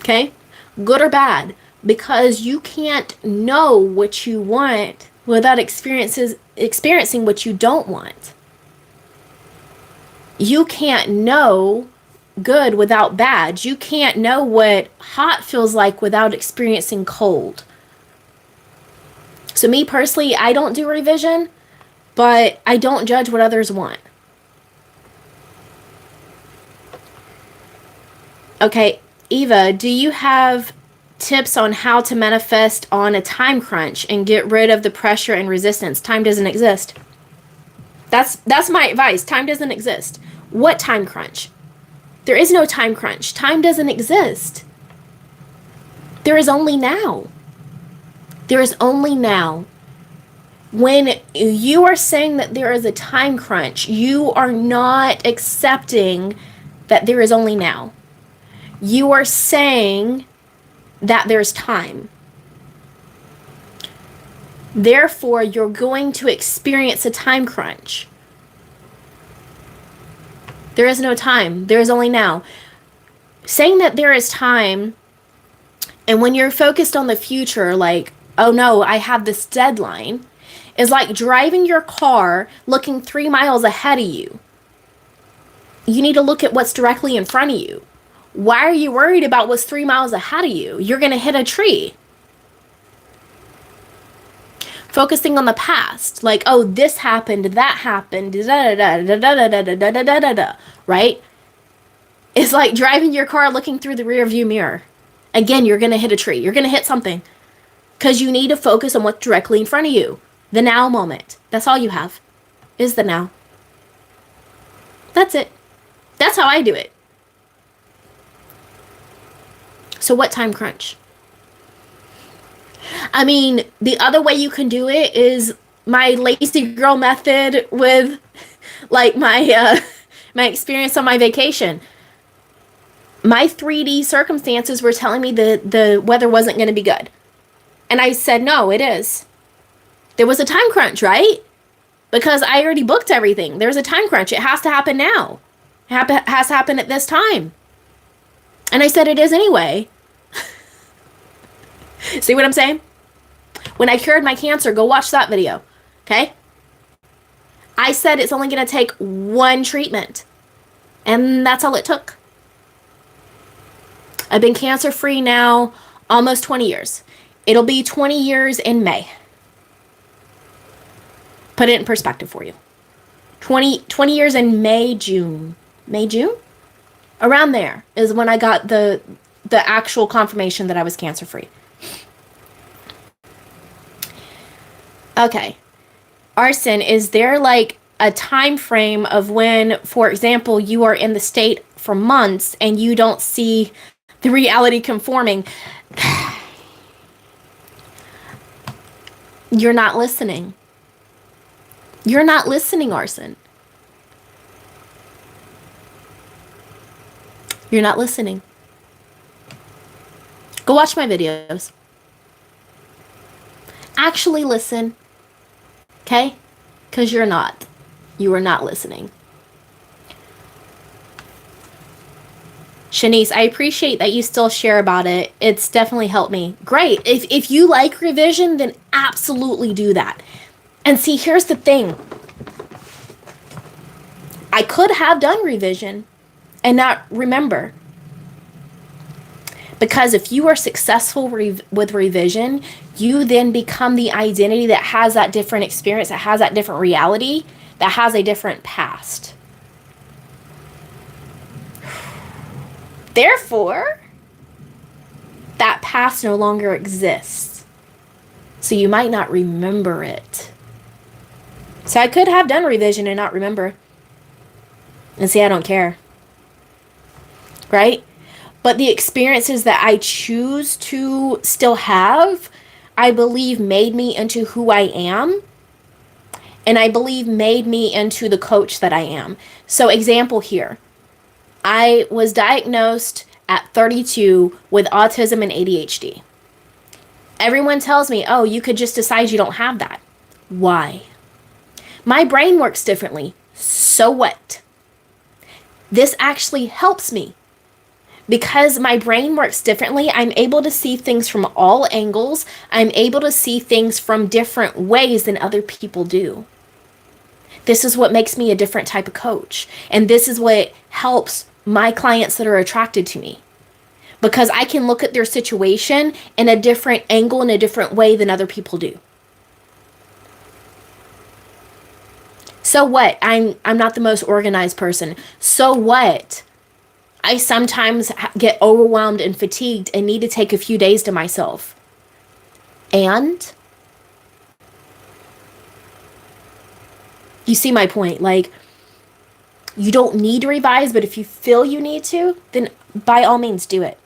Okay? Good or bad. Because you can't know what you want without experiencing what you don't want. You can't know good without bad. You can't know what hot feels like without experiencing cold. So me personally, I don't do revision, but I don't judge what others want. Okay, Eva, do you have tips on how to manifest on a time crunch and get rid of the pressure and resistance? Time doesn't exist. That's my advice. Time doesn't exist. What time crunch? There is no time crunch. Time doesn't exist. There is only now. There is only now. When you are saying that there is a time crunch, you are not accepting that there is only now. You are saying that there's time. Therefore, you're going to experience a time crunch. There is no time. There is only now. Saying that there is time, and when you're focused on the future, like, oh no, I have this deadline, is like driving your car looking 3 miles ahead of you. You need to look at what's directly in front of you. Why are you worried about what's 3 miles ahead of you? You're going to hit a tree. Focusing on the past, like, oh, this happened, that happened, right? It's like driving your car looking through the rear view mirror. Again, you're going to hit a tree. You're going to hit something. Because you need to focus on what's directly in front of you. The now moment. That's all you have, is the now. That's it. That's how I do it. So what time crunch? I mean, the other way you can do it is my lazy girl method with like my experience on my vacation. My 3D circumstances were telling me the weather wasn't going to be good. And I said, no, it is. There was a time crunch, right? Because I already booked everything. There's a time crunch. It has to happen now. It has to happen at this time. And I said it is anyway. See what I'm saying? When I cured my cancer, go watch that video. Okay? I said it's only going to take one treatment. And that's all it took. I've been cancer-free now almost 20 years. It'll be 20 years in May. Put it in perspective for you. 20 years in May, June. May, June? Around there is when I got the actual confirmation that I was cancer-free. Okay. Arson, is there like a time frame of when, for example, you are in the state for months and you don't see the reality conforming? You're not listening. You're not listening, Arson. You're not listening. Go watch my videos. Actually listen. Okay? Because you're not. You are not listening. Shanice, I appreciate that you still share about it. It's definitely helped me. Great. If you like revision, then absolutely do that. And see, here's the thing. I could have done revision and not remember. Because if you are successful with revision, you then become the identity that has that different experience, that has that different reality, that has a different past. Therefore, that past no longer exists. So you might not remember it. So I could have done revision and not remember. And see, I don't care. Right? But the experiences that I choose to still have, I believe made me into who I am. And I believe made me into the coach that I am. So example here. I was diagnosed at 32 with autism and ADHD. Everyone tells me, oh, you could just decide you don't have that. Why? My brain works differently. So what? This actually helps me. Because my brain works differently, I'm able to see things from all angles. I'm able to see things from different ways than other people do. This is what makes me a different type of coach. And this is what helps my clients that are attracted to me. Because I can look at their situation in a different angle, in a different way than other people do. So what? I'm not the most organized person. So what? I sometimes get overwhelmed and fatigued and need to take a few days to myself. And you see my point. Like, you don't need to revise, but if you feel you need to, then by all means do it.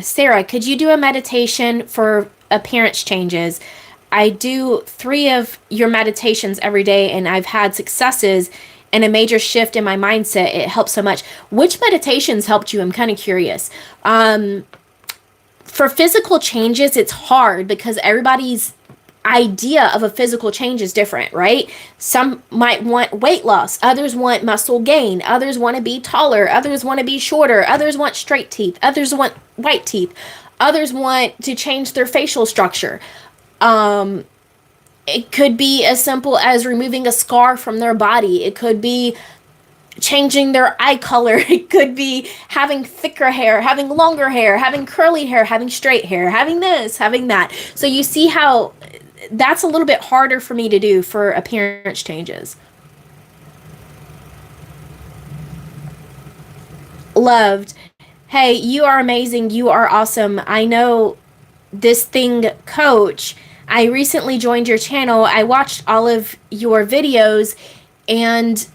Sarah, could you do a meditation for appearance changes? I do 3 of your meditations every day, and I've had successes and a major shift in my mindset. It helps so much. Which meditations helped you? I'm kind of curious. For physical changes, it's hard because everybody's idea of a physical change is different, right? Some might want weight loss. Others want muscle gain. Others want to be taller. Others want to be shorter. Others want straight teeth. Others want white teeth. Others want to change their facial structure. It could be as simple as removing a scar from their body. It could be changing their eye color. It could be having thicker hair, having longer hair, having curly hair, having straight hair, having this, having that. So you see how that's a little bit harder for me to do for appearance changes. Loved. Hey, you are amazing. You are awesome. I know this thing, coach. I recently joined your channel. I watched all of your videos and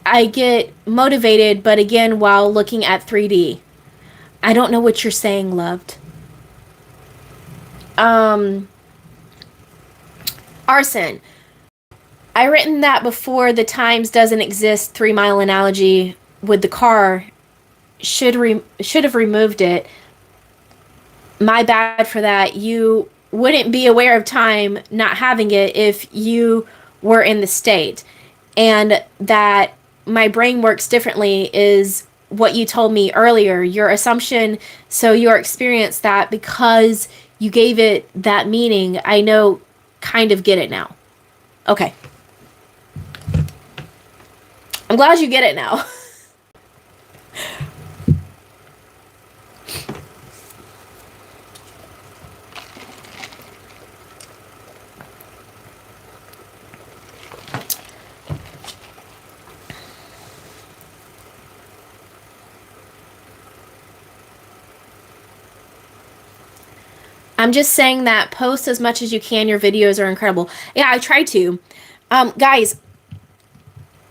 I get motivated, but again, while looking at 3D. I don't know what you're saying, loved. Arson. I written that before the times doesn't exist 3 mile analogy with the car. Should have removed it. My bad for that. You wouldn't be aware of time not having it if you were in the state. And that my brain works differently is what you told me earlier. Your assumption, so your experience that because you gave it that meaning, I know, kind of get it now. Okay. I'm glad you get it now. I'm just saying that post as much as you can. Your videos are incredible. Yeah, I try to. Guys,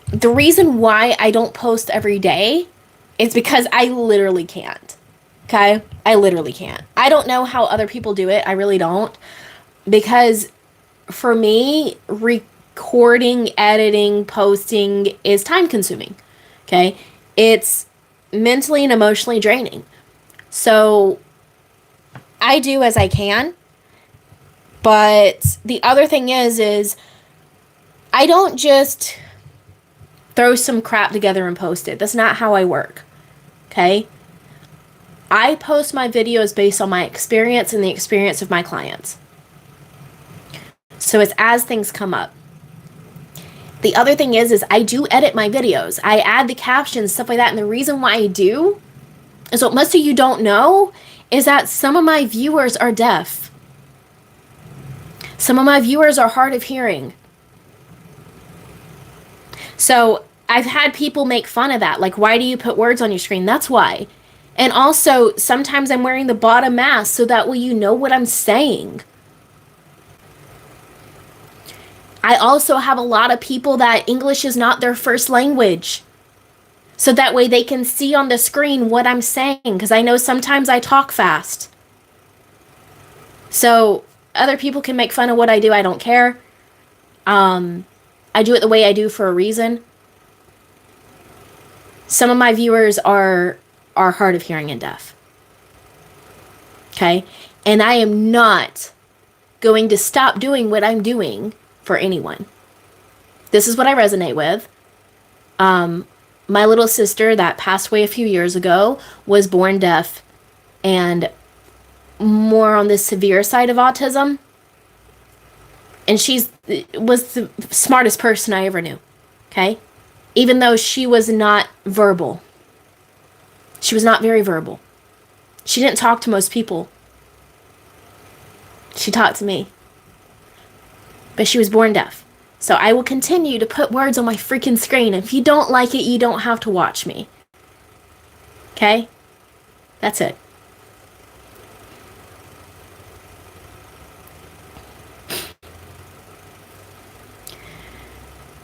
the reason why I don't post every day is because I literally can't. Okay? I literally can't. I don't know how other people do it. I really don't. Because for me, recording, editing, posting is time consuming. Okay? It's mentally and emotionally draining. So I do as I can. But the other thing is I don't just throw some crap together and post it. That's not how I work. Okay? I post my videos based on my experience and the experience of my clients. So it's as things come up. The other thing is I do edit my videos. I add the captions, stuff like that. And the reason why I do is what most of you don't know is that some of my viewers are deaf. Some of my viewers are hard of hearing. So I've had people make fun of that. Like, why do you put words on your screen? That's why. And also, sometimes I'm wearing the bottom mask so that way you know what I'm saying. I also have a lot of people that English is not their first language. So that way they can see on the screen what I'm saying. Because I know sometimes I talk fast. So other people can make fun of what I do. I don't care. I do it the way I do for a reason. Some of my viewers are hard of hearing and deaf. Okay? And I am not going to stop doing what I'm doing for anyone. This is what I resonate with. My little sister that passed away a few years ago was born deaf and more on the severe side of autism. And was the smartest person I ever knew. Okay? Even though she was not verbal. She was not very verbal. She didn't talk to most people. She talked to me. But she was born deaf. So I will continue to put words on my freaking screen. If you don't like it, you don't have to watch me. Okay? That's it.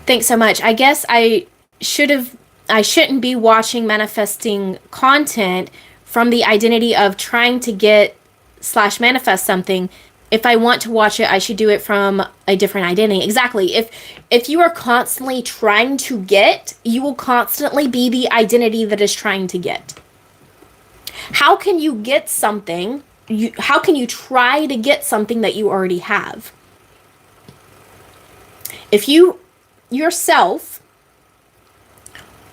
Thanks so much. I guess I shouldn't be watching manifesting content from the identity of trying to get / manifest something. If I want to watch it, I should do it from a different identity. Exactly. If you are constantly trying to get, you will constantly be the identity that is trying to get. How can you get something? How can you try to get something that you already have? If you yourself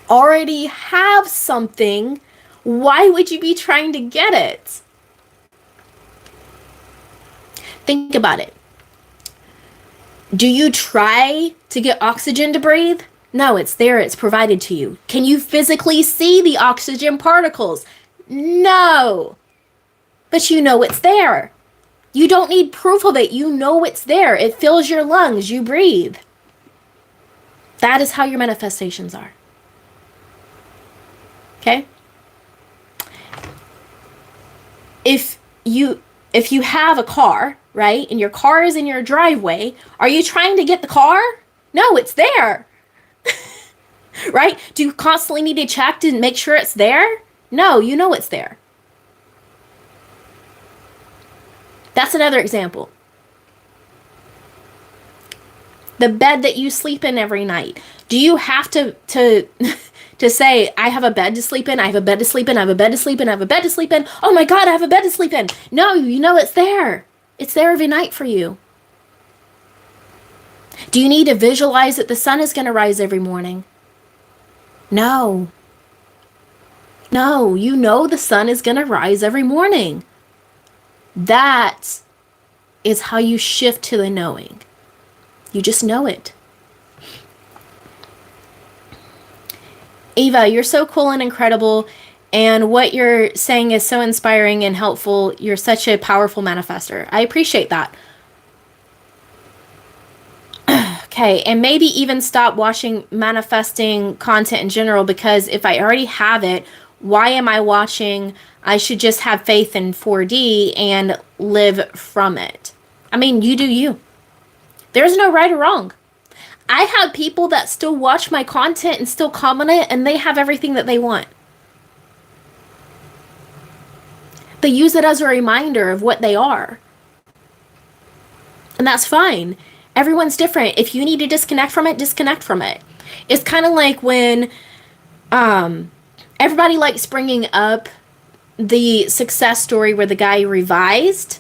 already have something, why would you be trying to get it? Think about it. Do you try to get oxygen to breathe? No, it's there. It's provided to you. Can you physically see the oxygen particles? No. But you know it's there. You don't need proof of it. You know it's there. It fills your lungs. You breathe. That is how your manifestations are. Okay? If you have a car, right, and your car is in your driveway, are you trying to get the car? No, it's there. Right? Do you constantly need to check to make sure it's there? No, you know it's there. That's another example. The bed that you sleep in every night. Do you have to say, I have a bed to sleep in, I have a bed to sleep in, I have a bed to sleep in, I have a bed to sleep in. Oh my God, I have a bed to sleep in. No, you know it's there. It's there every night for you. Do you need to visualize that the sun is going to rise every morning? No. No, you know the sun is going to rise every morning. That is how you shift to the knowing. You just know it. Eva, you're so cool and incredible, and what you're saying is so inspiring and helpful. You're such a powerful manifester. I appreciate that. Okay, and maybe even stop watching manifesting content in general, because if I already have it, Why am I watching? I should just have faith in 4D and live from it. I mean, you do you. There's no right or wrong. I have people that still watch my content and still comment it, and they have everything that they want. They use it as a reminder of what they are. And that's fine. Everyone's different. If you need to disconnect from it, disconnect from it. It's kind of like when everybody likes bringing up the success story where the guy revised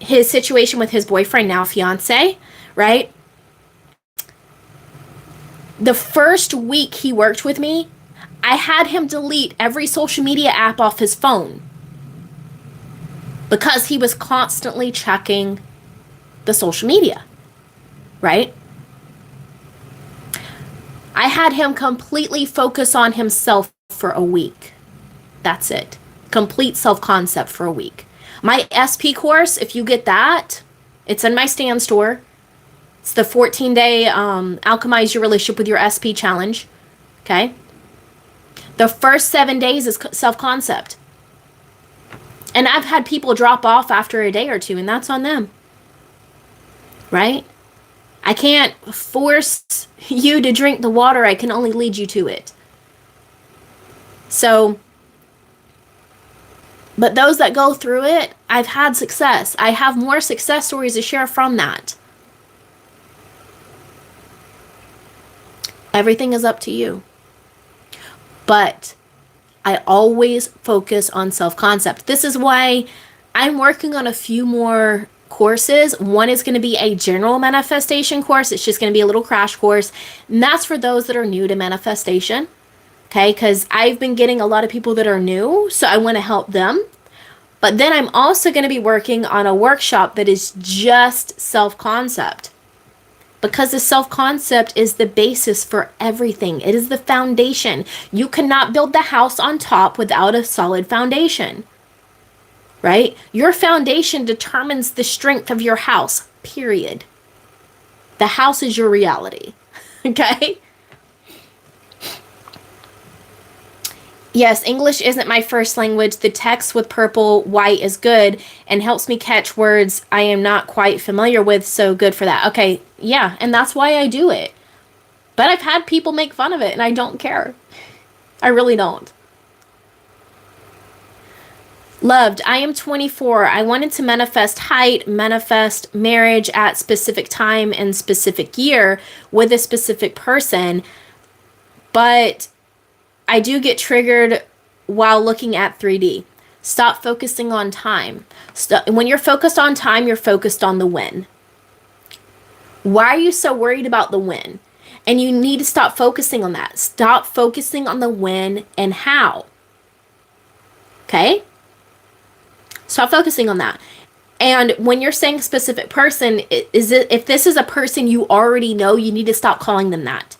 his situation with his boyfriend, now fiance, right? The first week he worked with me, I had him delete every social media app off his phone because he was constantly checking the social media, right? I had him completely focus on himself for a week. That's it. Complete self-concept for a week. My SP course, if you get that, it's in my Stan store. It's the 14-day Alchemize Your Relationship with Your SP challenge. Okay? The first 7 days is self-concept. And I've had people drop off after a day or two, and that's on them. Right? I can't force you to drink the water. I can only lead you to it. So, but those that go through it, I've had success. I have more success stories to share from that. Everything is up to you. But I always focus on self-concept. This is why I'm working on a few more courses. One is going to be a general manifestation course. It's just going to be a little crash course. And that's for those that are new to manifestation. Okay, because I've been getting a lot of people that are new, so I want to help them. But then I'm also going to be working on a workshop that is just self-concept. Because the self-concept is the basis for everything. It is the foundation. You cannot build the house on top without a solid foundation. Right? Your foundation determines the strength of your house, period. The house is your reality. Okay? Yes, English isn't my first language. The text with purple, white is good and helps me catch words I am not quite familiar with, so good for that. Okay, yeah, and that's why I do it. But I've had people make fun of it, and I don't care. I really don't. Loved, I am 24. I wanted to manifest height, manifest marriage at specific time and specific year with a specific person, but I do get triggered while looking at 3D. Stop focusing on time. When you're focused on time, you're focused on the win. Why are you so worried about the win? And you need to stop focusing on that. Stop focusing on the when and how. Okay? Stop focusing on that. And when you're saying specific person, if this is a person you already know, you need to stop calling them that.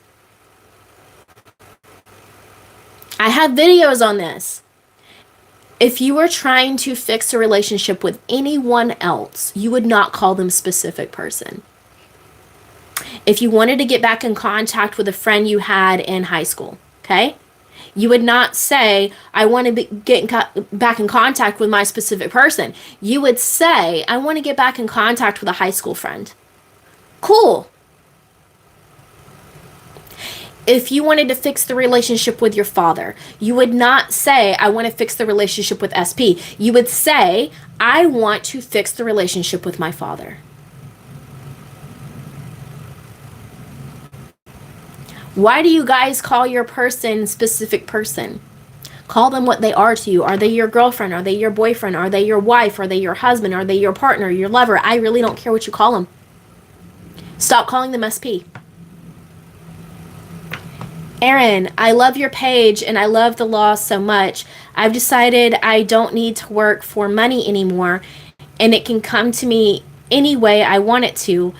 I have videos on this. If you were trying to fix a relationship with anyone else, you would not call them specific person. If you wanted to get back in contact with a friend you had in high school, okay? You would not say, I want to get back in contact with my specific person. You would say, I want to get back in contact with a high school friend. Cool. If you wanted to fix the relationship with your father, you would not say, I want to fix the relationship with SP. You would say, I want to fix the relationship with my father. Why do you guys call your person specific person? Call them what they are to you. Are they your girlfriend? Are they your boyfriend? Are they your wife? Are they your husband? Are they your partner, your lover? I really don't care what you call them. Stop calling them SP. Aaron, I love your page and I love the law so much. I've decided I don't need to work for money anymore and it can come to me any way I want it to.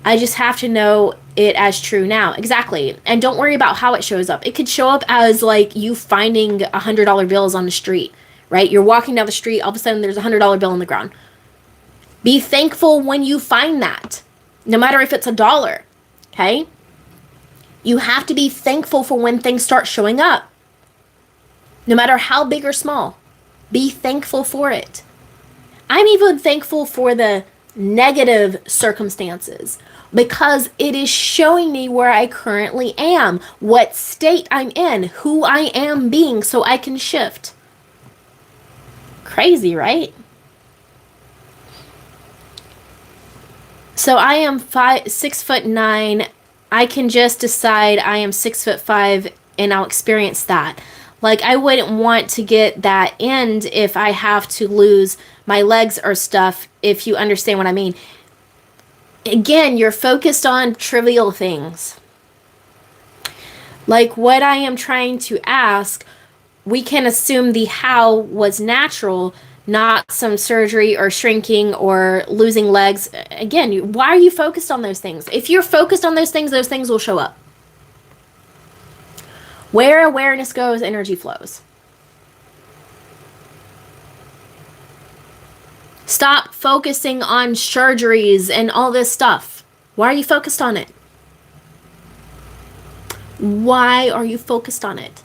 I just have to know it as true now. Exactly. And don't worry about how it shows up. It could show up as like you finding $100 bills on the street, right? You're walking down the street, all of a sudden there's a $100 bill on the ground. Be thankful when you find that, no matter if it's $1, okay? You have to be thankful for when things start showing up. no matter how big or small. Be thankful for it. I'm even thankful for the negative circumstances because it is showing me where I currently am, what state I'm in, who I am being, so I can shift. Crazy, right? So I am 6'9". I can just decide I am 6'5" and I'll experience that. Like, I wouldn't want to get that end if I have to lose my legs or stuff, if you understand what I mean. Again, you're focused on trivial things. Like what I am trying to ask, we can assume the how was natural, not some surgery or shrinking or losing legs. Again, why are you focused on those things? If you're focused on those things will show up. Where awareness goes, energy flows. Stop focusing on surgeries and all this stuff. Why are you focused on it? Why are you focused on it?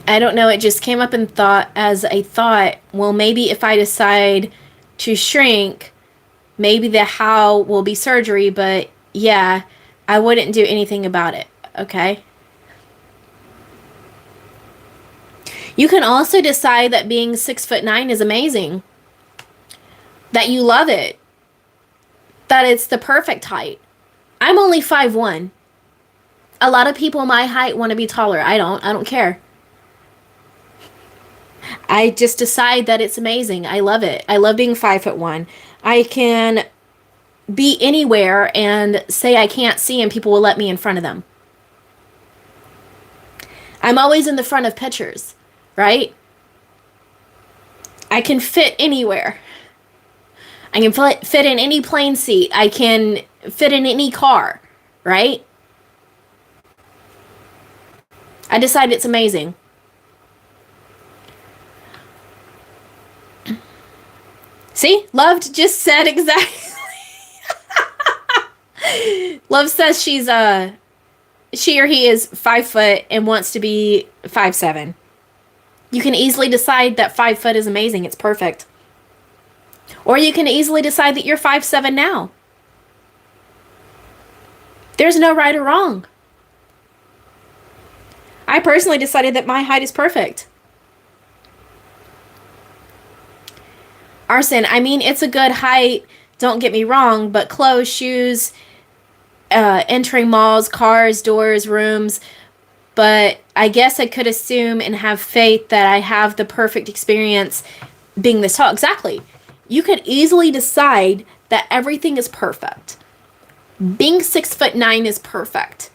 I don't know, it just came up in thought as a thought, well, maybe if I decide to shrink, maybe the how will be surgery, but yeah, I wouldn't do anything about it, okay? You can also decide that being 6'9" is amazing, that you love it, that it's the perfect height. I'm only 5'1". A lot of people my height want to be taller. I don't care. I just decide that it's amazing. I love it. I love being 5'1". I can be anywhere and say I can't see and people will let me in front of them. I'm always in the front of pictures, right? I can fit anywhere. I can fit in any plane seat. I can fit in any car, right? I decide it's amazing. See? Love just said exactly. Love says she or he is 5 foot and wants to be 5'7". You can easily decide that 5 foot is amazing. It's perfect. Or you can easily decide that you're 5'7" now. There's no right or wrong. I personally decided that my height is perfect. Arson, I mean, it's a good height, don't get me wrong, but clothes, shoes, entering malls, cars, doors, rooms, but I guess I could assume and have faith that I have the perfect experience being this tall. Exactly. You could easily decide that everything is perfect. Being 6'9" is perfect.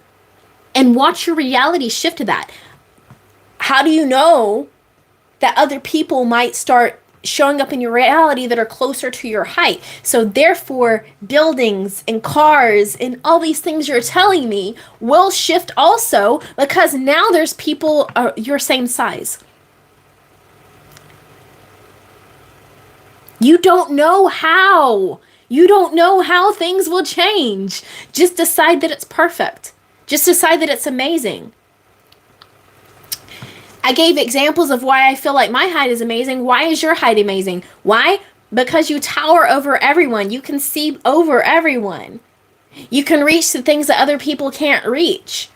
And watch your reality shift to that. How do you know that other people might start showing up in your reality that are closer to your height? So therefore, buildings and cars and all these things you're telling me will shift also, because now there's people your same size. You don't know how. You don't know how things will change. Just decide that it's perfect. Just decide that it's amazing. I gave examples of why I feel like my height is amazing. Why is your height amazing? Why? Because you tower over everyone. You can see over everyone. You can reach the things that other people can't reach,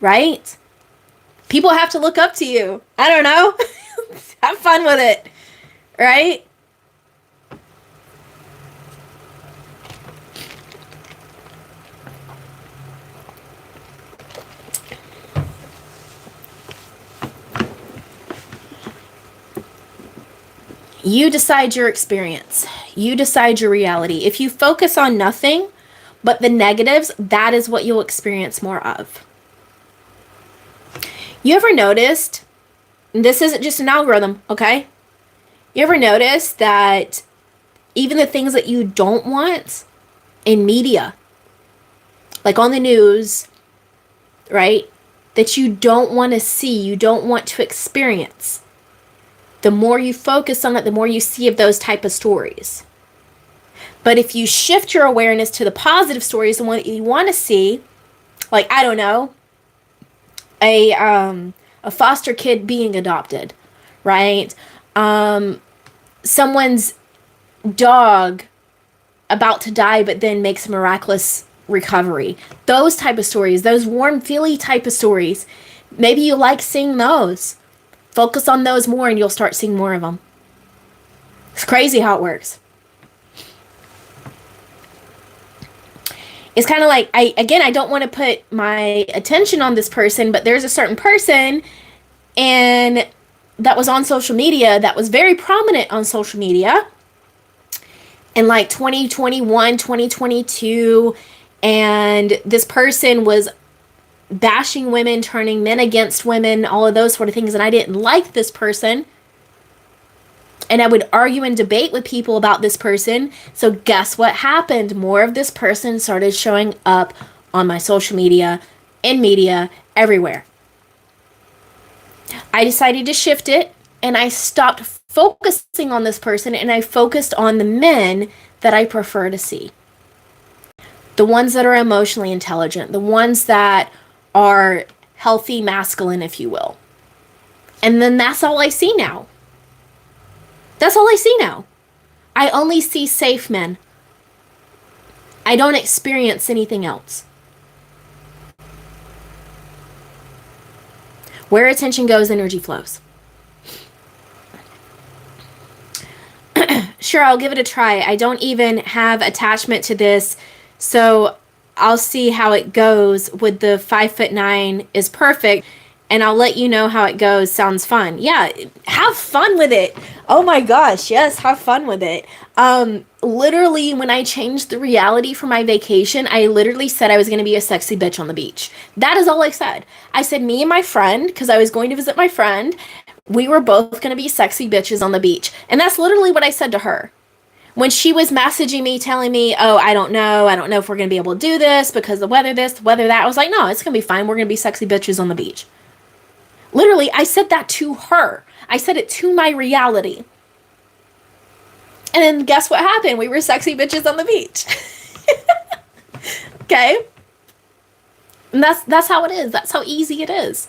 right? People have to look up to you. I don't know. Have fun with it, right? You decide your experience. You decide your reality. If you focus on nothing but the negatives, that is what you'll experience more of. You ever noticed, this isn't just an algorithm, okay? You ever notice that even the things that you don't want in media, like on the news, right, that you don't want to see, you don't want to experience, the more you focus on it, the more you see of those type of stories. But if you shift your awareness to the positive stories, the one that you want to see, like, I don't know, a foster kid being adopted, right? Someone's dog about to die but then makes a miraculous recovery. Those type of stories, those warm, feely type of stories, maybe you like seeing those. Focus on those more and you'll start seeing more of them. It's crazy how it works. It's kind of like, I don't want to put my attention on this person, but there's a certain person and that was on social media, that was very prominent on social media in like 2021, 2022, and this person was bashing women, turning men against women, all of those sort of things, and I didn't like this person. And I would argue and debate with people about this person. So guess what happened? More of this person started showing up on my social media, in media, everywhere. I decided to shift it, and I stopped focusing on this person, and I focused on the men that I prefer to see. The ones that are emotionally intelligent, the ones that are healthy masculine, if you will. And then that's all I see now. That's all I see now. I only see safe men. I don't experience anything else. Where attention goes, energy flows. Sure, I'll give it a try. I don't even have attachment to this, so I'll see how it goes with the 5'9" is perfect, and I'll let you know how it goes. Sounds fun. Yeah, have fun with it. Oh my gosh, yes, have fun with it. Literally, when I changed the reality for my vacation, I literally said I was going to be a sexy bitch on the beach. That is all I said. I said me and my friend, because I was going to visit my friend, we were both going to be sexy bitches on the beach. And that's literally what I said to her. When she was messaging me, telling me, oh, I don't know if we're going to be able to do this because the weather this, the weather that, I was like, no, it's going to be fine. We're going to be sexy bitches on the beach. Literally, I said that to her. I said it to my reality. And then guess what happened? We were sexy bitches on the beach. Okay? And that's how it is. That's how easy it is.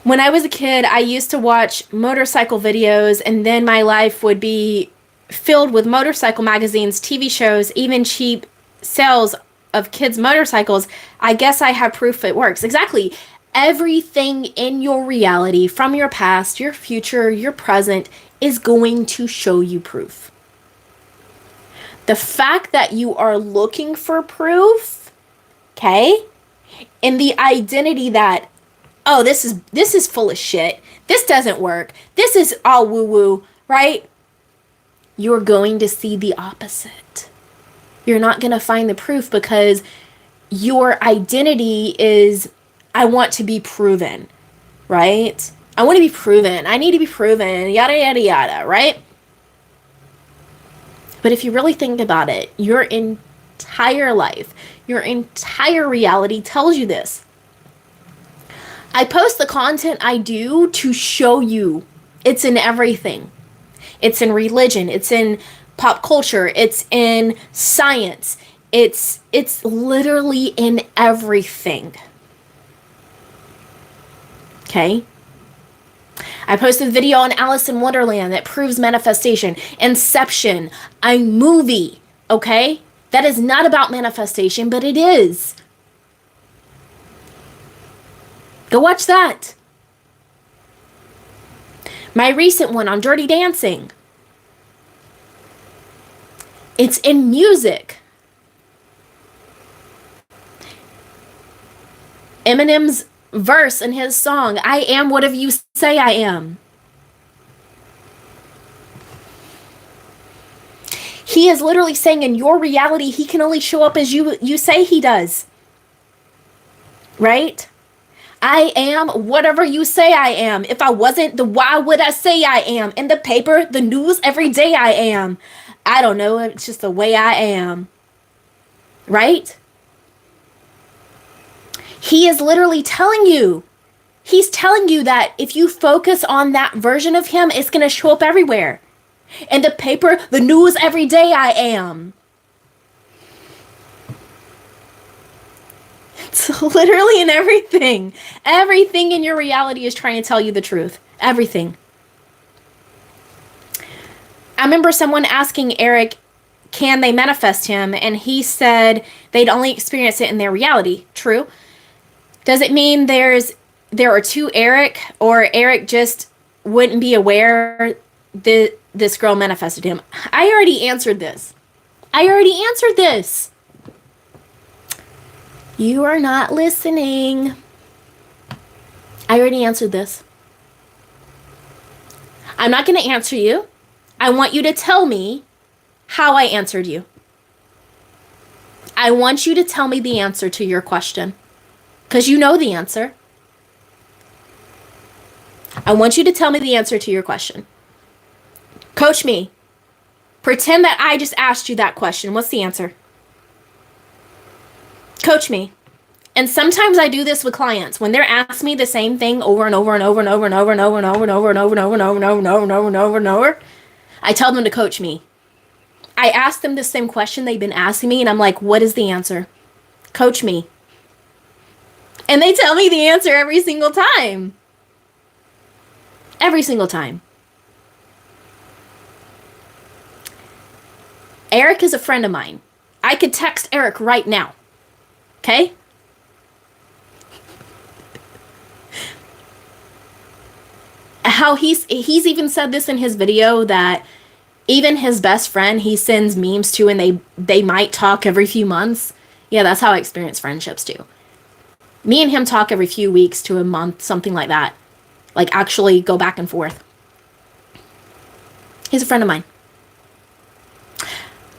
When I was a kid, I used to watch motorcycle videos, and then my life would be filled with motorcycle magazines, TV shows, even cheap sales of kids' motorcycles. I guess I have proof it works. Exactly. Everything in your reality, from your past, your future, your present, is going to show you proof. The fact that you are looking for proof, okay, and the identity that, oh, this is full of shit, this doesn't work, this is all woo-woo, right? You're going to see the opposite. You're not going to find the proof because your identity is, I want to be proven, right? I want to be proven. I need to be proven, yada, yada, yada, right? But if you really think about it, your entire life, your entire reality tells you this. I post the content I do to show you. It's in everything. It's in religion. It's in pop culture. It's in science. It's literally in everything. Okay? I posted a video on Alice in Wonderland that proves manifestation. Inception, a movie, okay? That is not about manifestation, but it is. Go watch that. My recent one on Dirty Dancing. It's in music. Eminem's verse in his song, I am whatever you say I am. He is literally saying in your reality, he can only show up as you say he does. Right? I am whatever you say I am. If I wasn't, then why would I say I am? In the paper, the news, every day I am. I don't know. It's just the way I am. Right? He is literally telling you. He's telling you that if you focus on that version of him, it's going to show up everywhere. In the paper, the news, every day I am. It's literally in everything. Everything in your reality is trying to tell you the truth. Everything. I remember someone asking Eric, can they manifest him? And he said they'd only experience it in their reality. True. Does it mean there are two Eric, or Eric just wouldn't be aware that this girl manifested him? I already answered this. You are not listening. I already answered this. I'm not going to answer you. I want you to tell me how I answered you. I want you to tell me the answer to your question, because you know the answer. I want you to tell me the answer to your question. Coach me. Pretend that I just asked you that question. What's the answer? Coach me. And sometimes I do this with clients when they're asking me the same thing over and over and over and over and over and over and over and over and over and over and over and over and over and over and over and over. I tell them to coach me. I ask them the same question they've been asking me, and I'm like, what is the answer? Coach me. And they tell me the answer every single time. Every single time. Eric is a friend of mine. I could text Eric right now. Okay? How he's even said this in his video, that even his best friend he sends memes to, and they might talk every few months. Yeah, that's how I experience friendships too. Me and him talk every few weeks to a month, something like that. Like actually go back and forth. He's a friend of mine.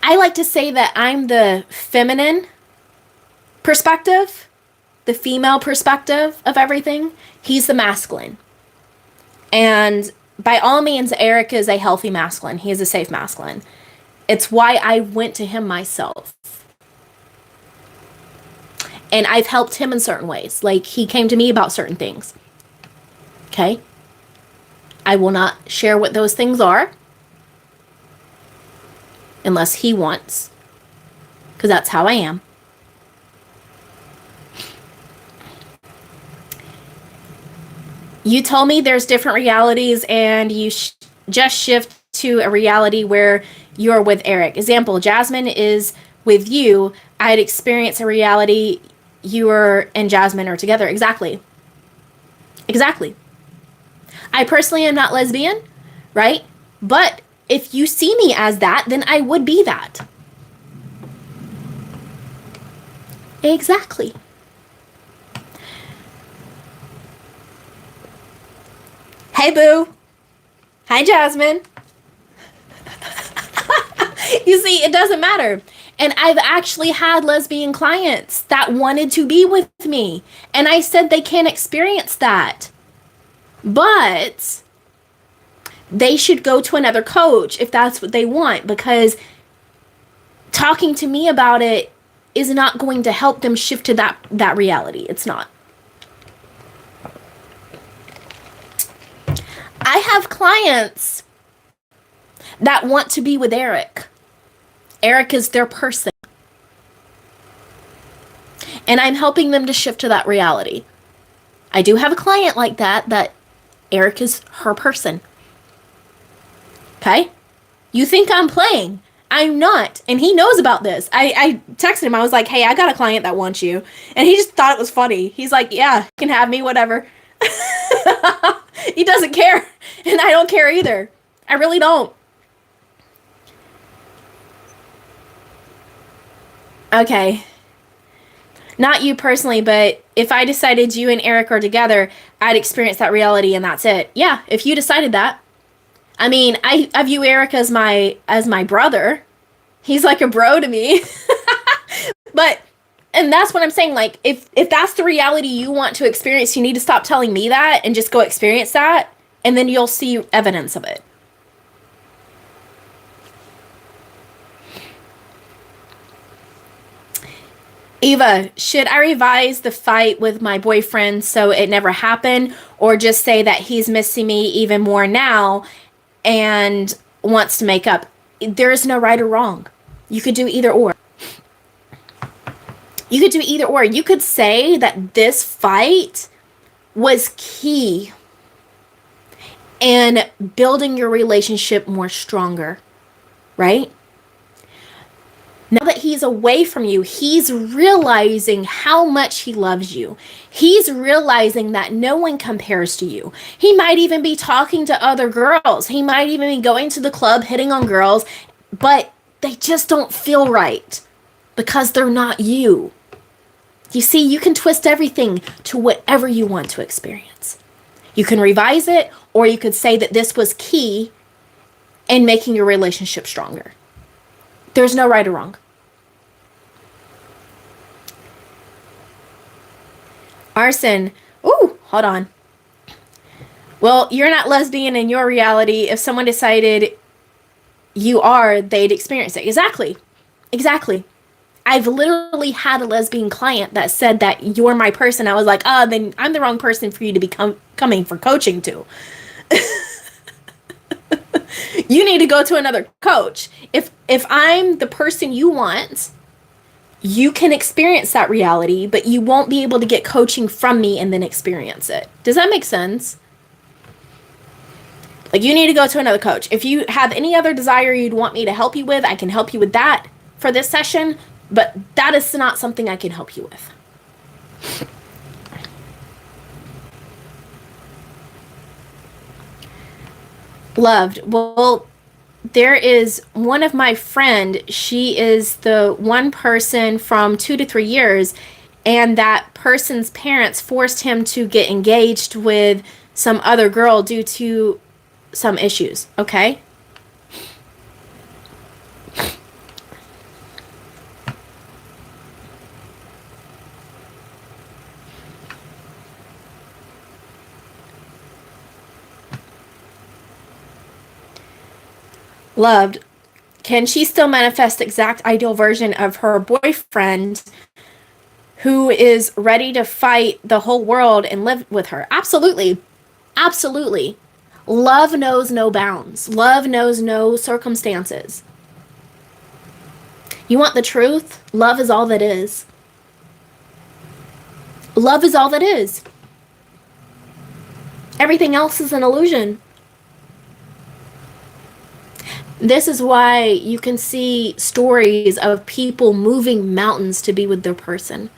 I like to say that I'm the feminine perspective, the female perspective of everything. He's the masculine. And by all means, Eric is a healthy masculine. He is a safe masculine. It's why I went to him myself. And I've helped him in certain ways. Like, he came to me about certain things. Okay? I will not share what those things are unless he wants, because that's how I am. You told me there's different realities, and you just shift to a reality where you're with Eric. Example, Jasmine is with you. I'd experience a reality you and Jasmine are together. Exactly. I personally am not lesbian, right? But if you see me as that, then I would be that. Exactly. Hey, boo. Hi, Jasmine. You see, it doesn't matter. And I've actually had lesbian clients that wanted to be with me. And I said they can't experience that. But they should go to another coach if that's what they want, because talking to me about it is not going to help them shift to that reality. It's not. I have clients that want to be with Eric. Eric is their person. And I'm helping them to shift to that reality. I do have a client like that Eric is her person. Okay? You think I'm playing. I'm not. And he knows about this. I texted him. I was like, hey, I got a client that wants you. And he just thought it was funny. He's like, yeah, you can have me, whatever. He doesn't care. And I don't care either. I really don't. Okay. Not you personally, but if I decided you and Eric are together, I'd experience that reality and that's it. Yeah, if you decided that. I mean, I view Eric as my brother, He's like a bro to me. But, and that's what I'm saying. Like, if that's the reality you want to experience, you need to stop telling me that and just go experience that. And then you'll see evidence of it. Eva, should I revise the fight with my boyfriend so it never happened, or just say that he's missing me even more now and wants to make up? There is no right or wrong. You could do either or. You could do either or. You could say that this fight was key in building your relationship more stronger, right? Now that he's away from you, he's realizing how much he loves you. He's realizing that no one compares to you. He might even be talking to other girls. He might even be going to the club, hitting on girls, but they just don't feel right because they're not you. You see, you can twist everything to whatever you want to experience. You can revise it, or you could say that this was key in making your relationship stronger. There's no right or wrong. Arson. Ooh, hold on. Well, you're not lesbian in your reality. If someone decided you are, they'd experience it. Exactly. Exactly. I've literally had a lesbian client that said that you're my person. I was like, then I'm the wrong person for you to be coming for coaching to. You need to go to another coach. If I'm the person you want, you can experience that reality, but you won't be able to get coaching from me and then experience it. Does that make sense? Like, you need to go to another coach. If you have any other desire you'd want me to help you with, I can help you with that for this session, but that is not something I can help you with. Loved. Well, there is one of my friend. She is the one person from 2 to 3 years, and that person's parents forced him to get engaged with some other girl due to some issues. Okay. Loved. Can she still manifest the exact ideal version of her boyfriend who is ready to fight the whole world and live with her? Absolutely. Absolutely. Love knows no bounds. Love knows no circumstances. You want the truth? Love is all that is. Love is all that is. Everything else is an illusion. This is why you can see stories of people moving mountains to be with their person.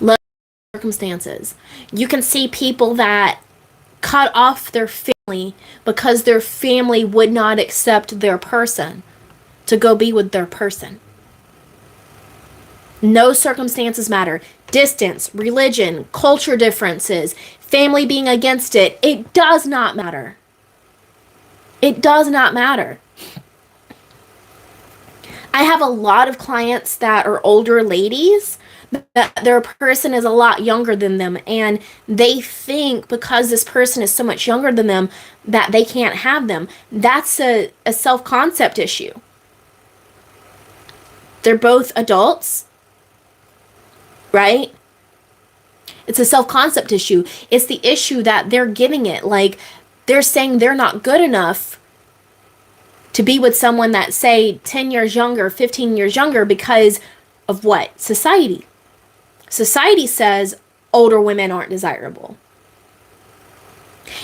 Love circumstances. You can see people that cut off their family because their family would not accept their person to go be with their person. No circumstances matter. Distance, religion, culture differences, family being against it. It does not matter. It does not matter. I have a lot of clients that are older ladies that their person is a lot younger than them, and they think because this person is so much younger than them that they can't have them. That's a self-concept issue. They're both adults, right? It's a self-concept issue. It's the issue that they're giving it. Like, they're saying they're not good enough to be with someone that's, say, 10 years younger, 15 years younger because of what? Society. Society says older women aren't desirable.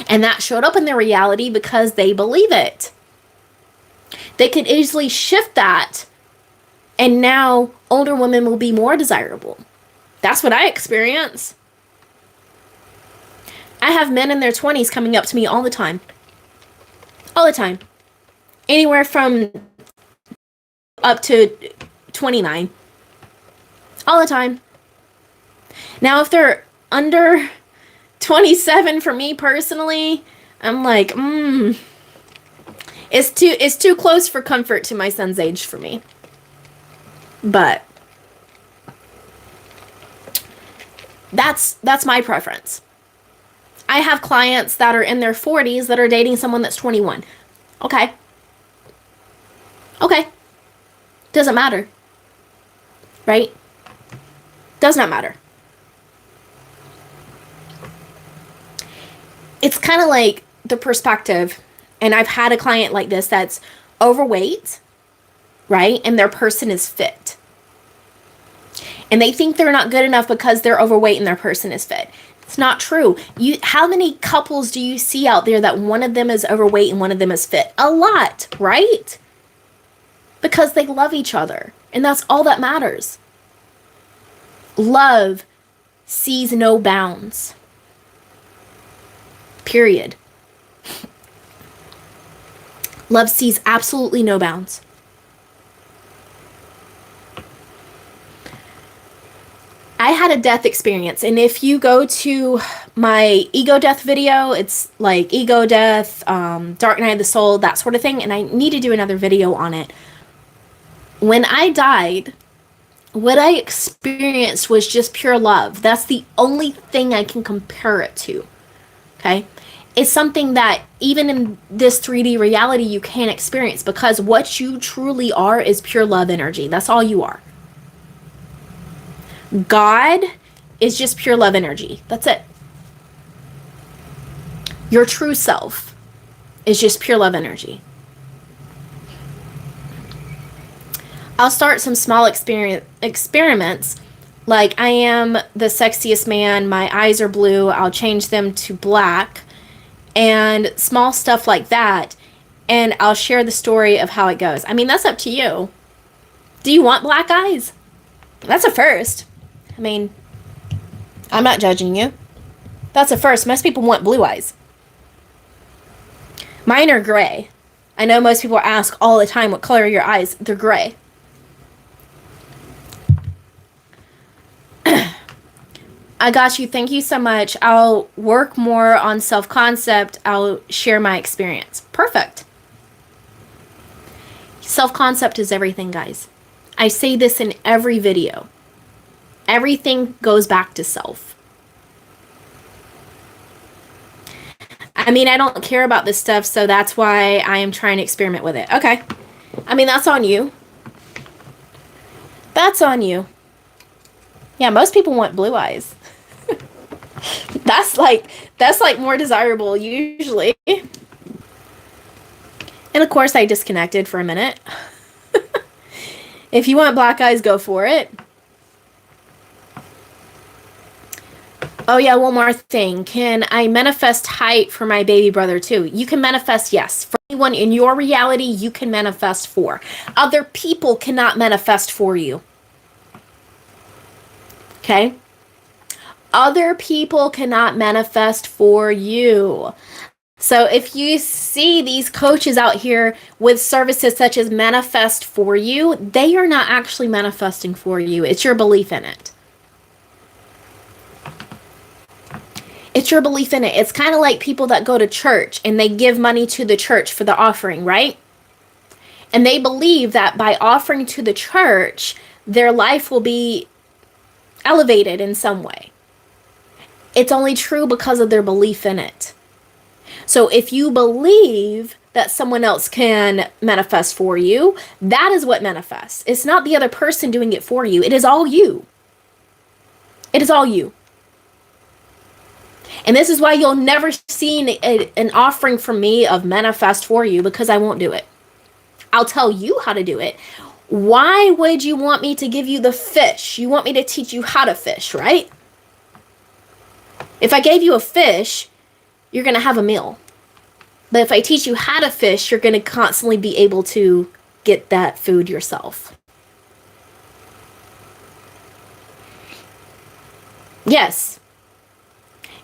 And that showed up in their reality because they believe it. They could easily shift that, and now older women will be more desirable. That's what I experience. I have men in their 20s coming up to me all the time. All the time. Anywhere from up to 29. All the time. Now, if they're under 27, for me personally, I'm like, It's too close for comfort to my son's age for me. But that's my preference. I have clients that are in their 40s that are dating someone that's 21. Okay. Okay. Doesn't matter. Right? Does not matter. It's kind of like the perspective, and I've had a client like this that's overweight, right? And their person is fit. And they think they're not good enough because they're overweight and their person is fit. It's not true. How many couples do you see out there that one of them is overweight and one of them is fit? A lot, right? Because they love each other. And that's all that matters. Love sees no bounds. Period. Love sees absolutely no bounds. I had a death experience, and if you go to my ego death video, it's like ego death, dark night of the soul, that sort of thing, and I need to do another video on it. When I died, what I experienced was just pure love. That's the only thing I can compare it to. Okay? It's something that even in this 3D reality you can't experience, because what you truly are is pure love energy. That's all you are. God is just pure love energy. That's it. Your true self is just pure love energy. I'll start some small experiments, like I am the sexiest man, my eyes are blue, I'll change them to black, and small stuff like that, and I'll share the story of how it goes. I mean, that's up to you. Do you want black eyes? That's a first. I mean, I'm not judging you. That's a first. Most people want blue eyes. Mine are gray. I know most people ask all the time, what color are your eyes? They're gray. I got you. Thank you so much. I'll work more on self-concept. I'll share my experience. Perfect. Self-concept is everything, guys. I say this in every video. Everything goes back to self. I mean, I don't care about this stuff, so that's why I am trying to experiment with it. Okay. I mean, that's on you. That's on you. Yeah, most people want blue eyes. That's like more desirable usually. And of course I disconnected for a minute. If you want black eyes, go for it. Oh yeah, one more thing. Can I manifest height for my baby brother too? You can manifest, yes. For anyone in your reality, you can manifest for. Other people cannot manifest for you. Okay? Other people cannot manifest for you. So if you see these coaches out here with services such as manifest for you, they are not actually manifesting for you. It's your belief in it. It's your belief in it. It's kind of like people that go to church and they give money to the church for the offering, right? And they believe that by offering to the church, their life will be elevated in some way. It's only true because of their belief in it. So if you believe that someone else can manifest for you, that is what manifests. It's not the other person doing it for you. It is all you. It is all you. And this is why you'll never see an offering from me of manifest for you, because I won't do it. I'll tell you how to do it. Why would you want me to give you the fish? You want me to teach you how to fish, right? If I gave you a fish, you're going to have a meal. But if I teach you how to fish, you're going to constantly be able to get that food yourself. Yes.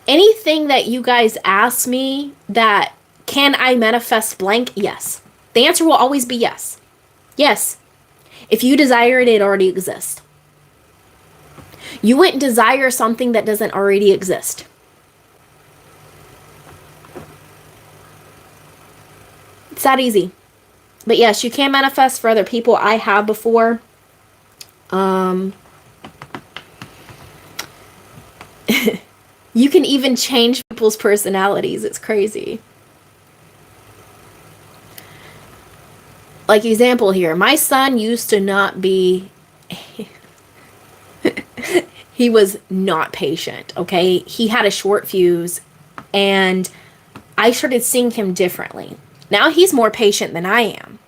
Anything that you guys ask me that can I manifest blank? Yes. The answer will always be yes. Yes. If you desire it, it already exists. You wouldn't desire something that doesn't already exist. It's that easy. But yes, you can manifest for other people. I have before. You can even change people's personalities. It's crazy. Like example here, my son used to not be he was not patient, okay? He had a short fuse and I started seeing him differently. Now he's more patient than I am.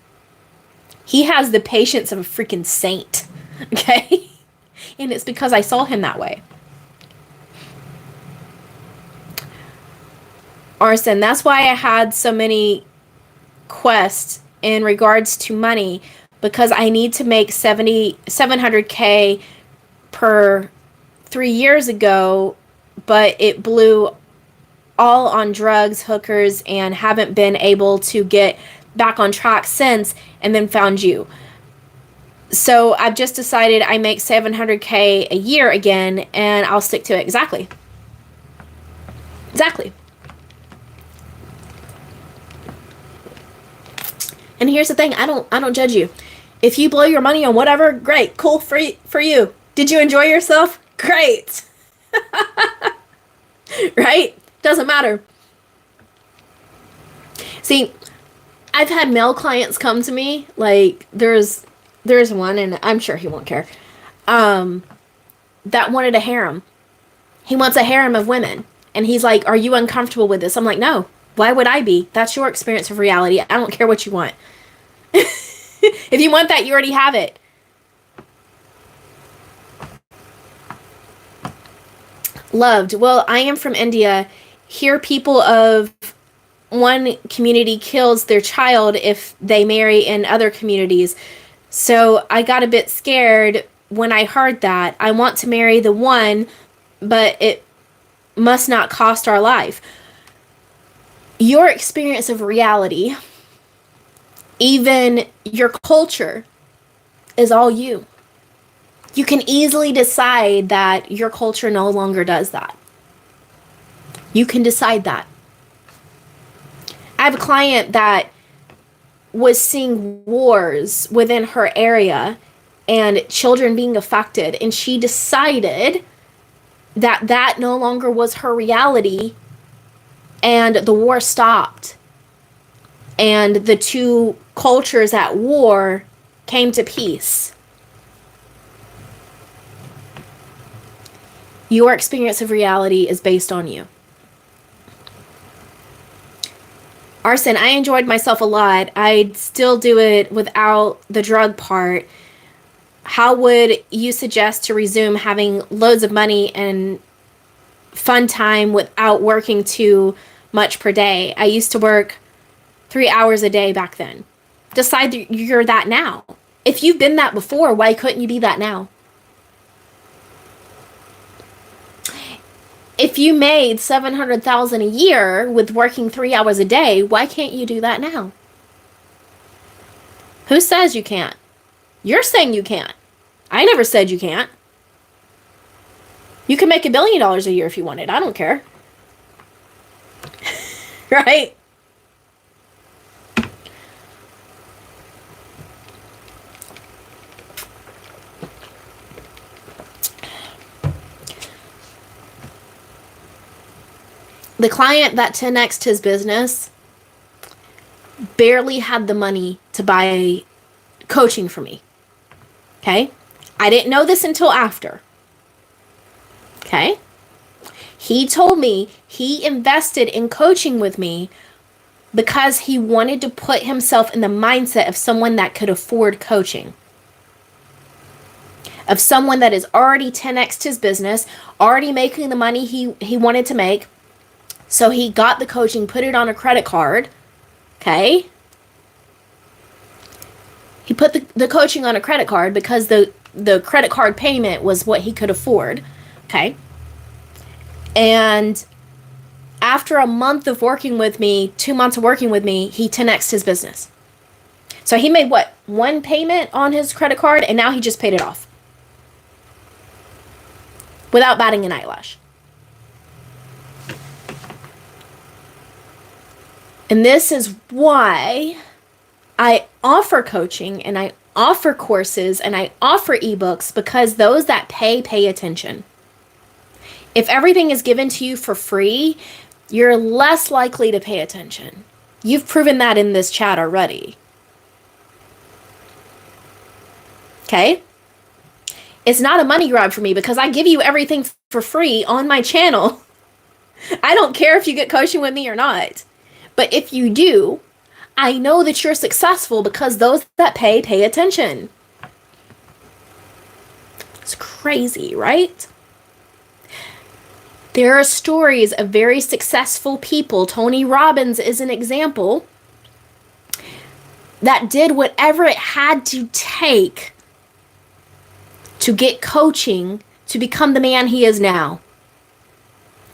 He has the patience of a freaking saint, okay? And it's because I saw him that way. Arson, that's why I had so many quests in regards to money, because I need to make 700K per 3 years ago, but it blew all on drugs, hookers, and haven't been able to get back on track since, and then found you. So I've just decided I make 700K a year again, and I'll stick to it. Exactly. And here's the thing, I don't judge you. If you blow your money on whatever, great, cool for you. Did you enjoy yourself? Great. Right? Doesn't matter. See, I've had male clients come to me, like there's one, and I'm sure he won't care, that wanted a harem. He wants a harem of women. And he's like, are you uncomfortable with this? I'm like, no. Why would I be? That's your experience of reality. I don't care what you want. If you want that, you already have it. Loved. Well, I am from India. Here, people of one community kills their child if they marry in other communities. So I got a bit scared when I heard that. I want to marry the one, but it must not cost our life. Your experience of reality, even your culture, is all you. You can easily decide that your culture no longer does that. You can decide that. I have a client that was seeing wars within her area and children being affected, and she decided that that no longer was her reality, and the war stopped, and the two cultures at war came to peace. Your experience of reality is based on you. Arson, I enjoyed myself a lot. I'd still do it without the drug part. How would you suggest to resume having loads of money and fun time without working too much per day? I used to work 3 hours a day back then. Decide you're that now. If you've been that before, why couldn't you be that now? If you made $700,000 a year with working 3 hours a day, why can't you do that now? Who says you can't? You're saying you can't. I never said you can't. You can make $1 billion a year if you wanted. I don't care. Right? The client that 10x'd his business barely had the money to buy coaching from me. Okay? I didn't know this until after. Okay? He told me he invested in coaching with me because he wanted to put himself in the mindset of someone that could afford coaching. Of someone that is already 10x'd his business, already making the money he wanted to make. So he got the coaching, put it on a credit card. Okay? He put the coaching on a credit card because the credit card payment was what he could afford. Okay? And after a month of working with me, 2 months of working with me, he 10x'd his business. So he made what? One payment on his credit card, and now he just paid it off. Without batting an eyelash. And this is why I offer coaching and I offer courses and I offer ebooks, because those that pay attention. If everything is given to you for free, you're less likely to pay attention. You've proven that in this chat already. Okay? It's not a money grab for me because I give you everything for free on my channel. I don't care if you get coaching with me or not. But if you do, I know that you're successful because those that pay attention. It's crazy, right? There are stories of very successful people. Tony Robbins is an example that did whatever it had to take to get coaching to become the man he is now.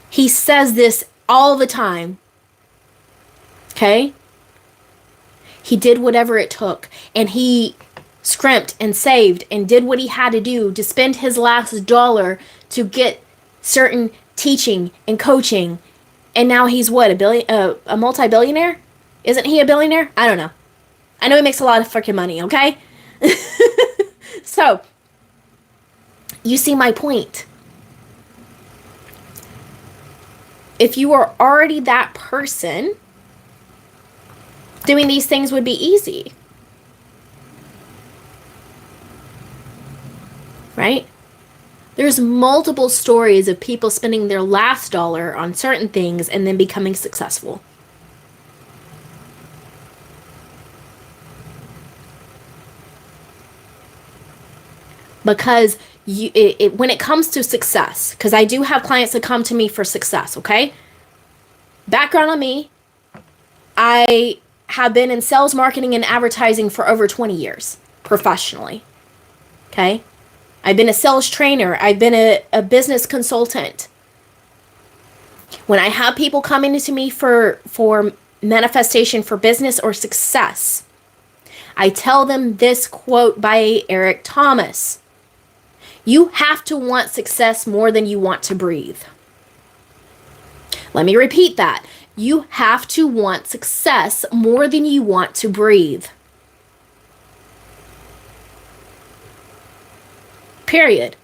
He says this all the time. Okay? He did whatever it took, and he scrimped and saved and did what he had to do to spend his last dollar to get certain teaching and coaching. And now he's what, a multi-billionaire? Isn't he a billionaire? I don't know. I know he makes a lot of freaking money, okay? So, you see my point. If you are already that person, doing these things would be easy. Right? There's multiple stories of people spending their last dollar on certain things and then becoming successful. Because when it comes to success, because I do have clients that come to me for success, okay? Background on me, I have been in sales, marketing, and advertising for over 20 years, professionally, okay? I've been a sales trainer. I've been a business consultant. When I have people coming to me for manifestation for business or success, I tell them this quote by Eric Thomas. You have to want success more than you want to breathe. Let me repeat that. You have to want success more than you want to breathe. Period.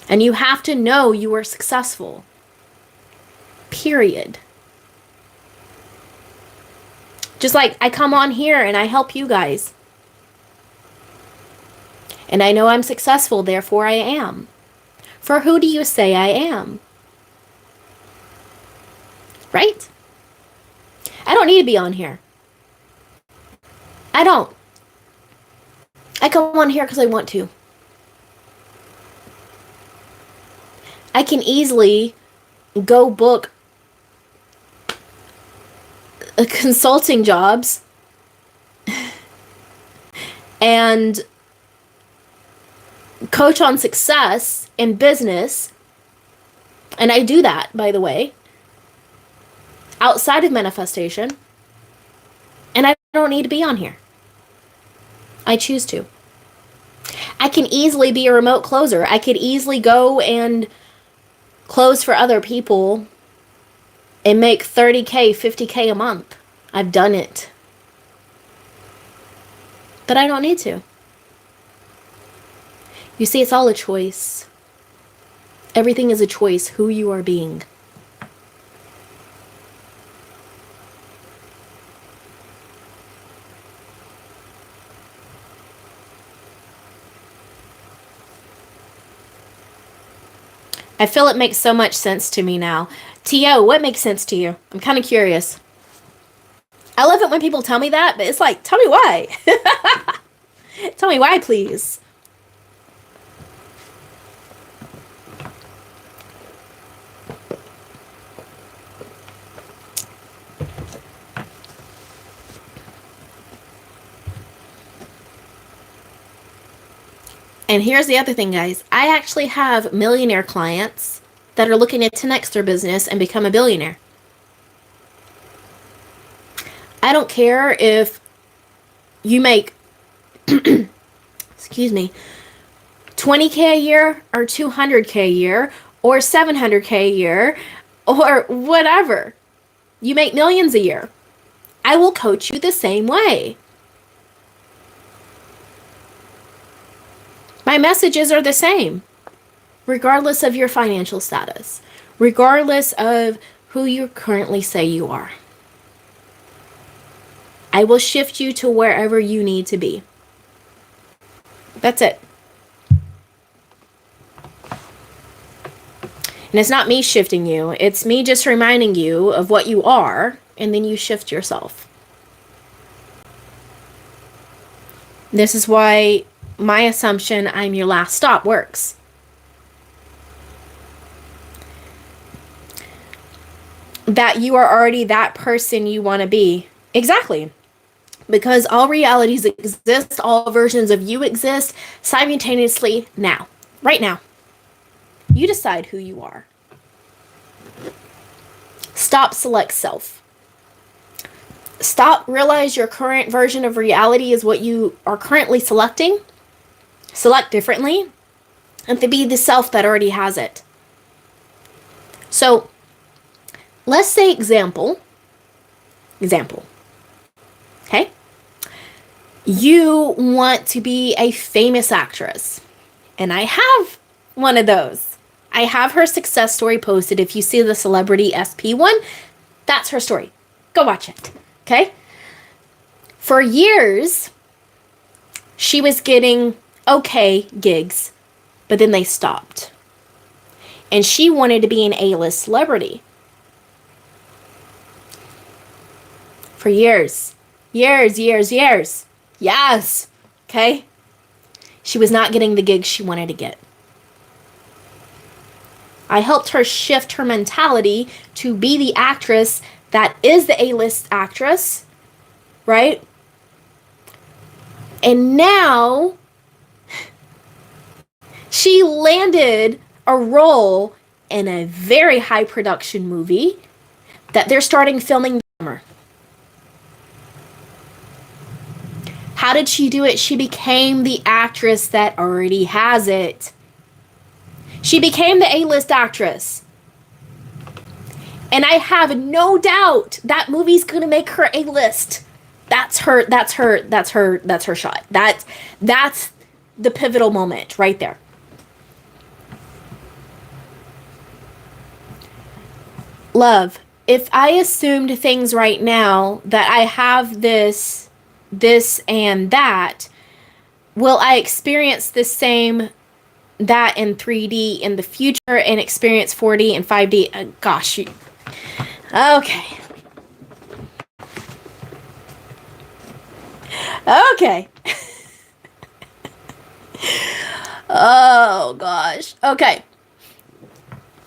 And you have to know you are successful. Period. Just like I come on here and I help you guys. And I know I'm successful, therefore I am. For who do you say I am? Right? I don't need to be on here. I don't. I come on here because I want to. I can easily go book consulting jobs and coach on success in business. And I do that, by the way, outside of manifestation. And I don't need to be on here. I choose to. I can easily be a remote closer. I could easily go and close for other people and make $30K, $50K a month. I've done it. But I don't need to. You see, it's all a choice. Everything is a choice, who you are being. I feel it makes so much sense to me now. T.O., what makes sense to you? I'm kind of curious. I love it when people tell me that, but it's like, tell me why. Tell me why, please. And here's the other thing, guys. I actually have millionaire clients that are looking to 10x their business and become a billionaire. I don't care if you make, excuse me, 20K a year or 200K a year or 700K a year or whatever. You make millions a year. I will coach you the same way. My messages are the same, regardless of your financial status, regardless of who you currently say you are. I will shift you to wherever you need to be. That's it. And it's not me shifting you. It's me just reminding you of what you are, and then you shift yourself. This is why my assumption I'm your last stop works. That you are already that person you want to be. Exactly. Because all realities exist, all versions of you exist simultaneously now. Right now. You decide who you are. Stop, select self. Stop, realize your current version of reality is what you are currently selecting. Select differently. And to be the self that already has it. So, let's say example. Okay? You want to be a famous actress. And I have one of those. I have her success story posted. If you see the celebrity SP one, that's her story. Go watch it. Okay? For years, she was getting okay gigs, but then they stopped. And she wanted to be an A-list celebrity. For years. Years. Yes. Okay? She was not getting the gigs she wanted to get. I helped her shift her mentality to be the actress that is the A-list actress, right? And now she landed a role in a very high production movie that they're starting filming this summer. How did she do it? She became the actress that already has it. She became the A-list actress. And I have no doubt that movie's gonna make her A-list. That's her shot. That's the pivotal moment right there. Love, if I assumed things right now that I have this and that, will I experience the same that in 3D in the future and experience 4D and 5D? Gosh. Okay. Okay. Oh, gosh. Okay.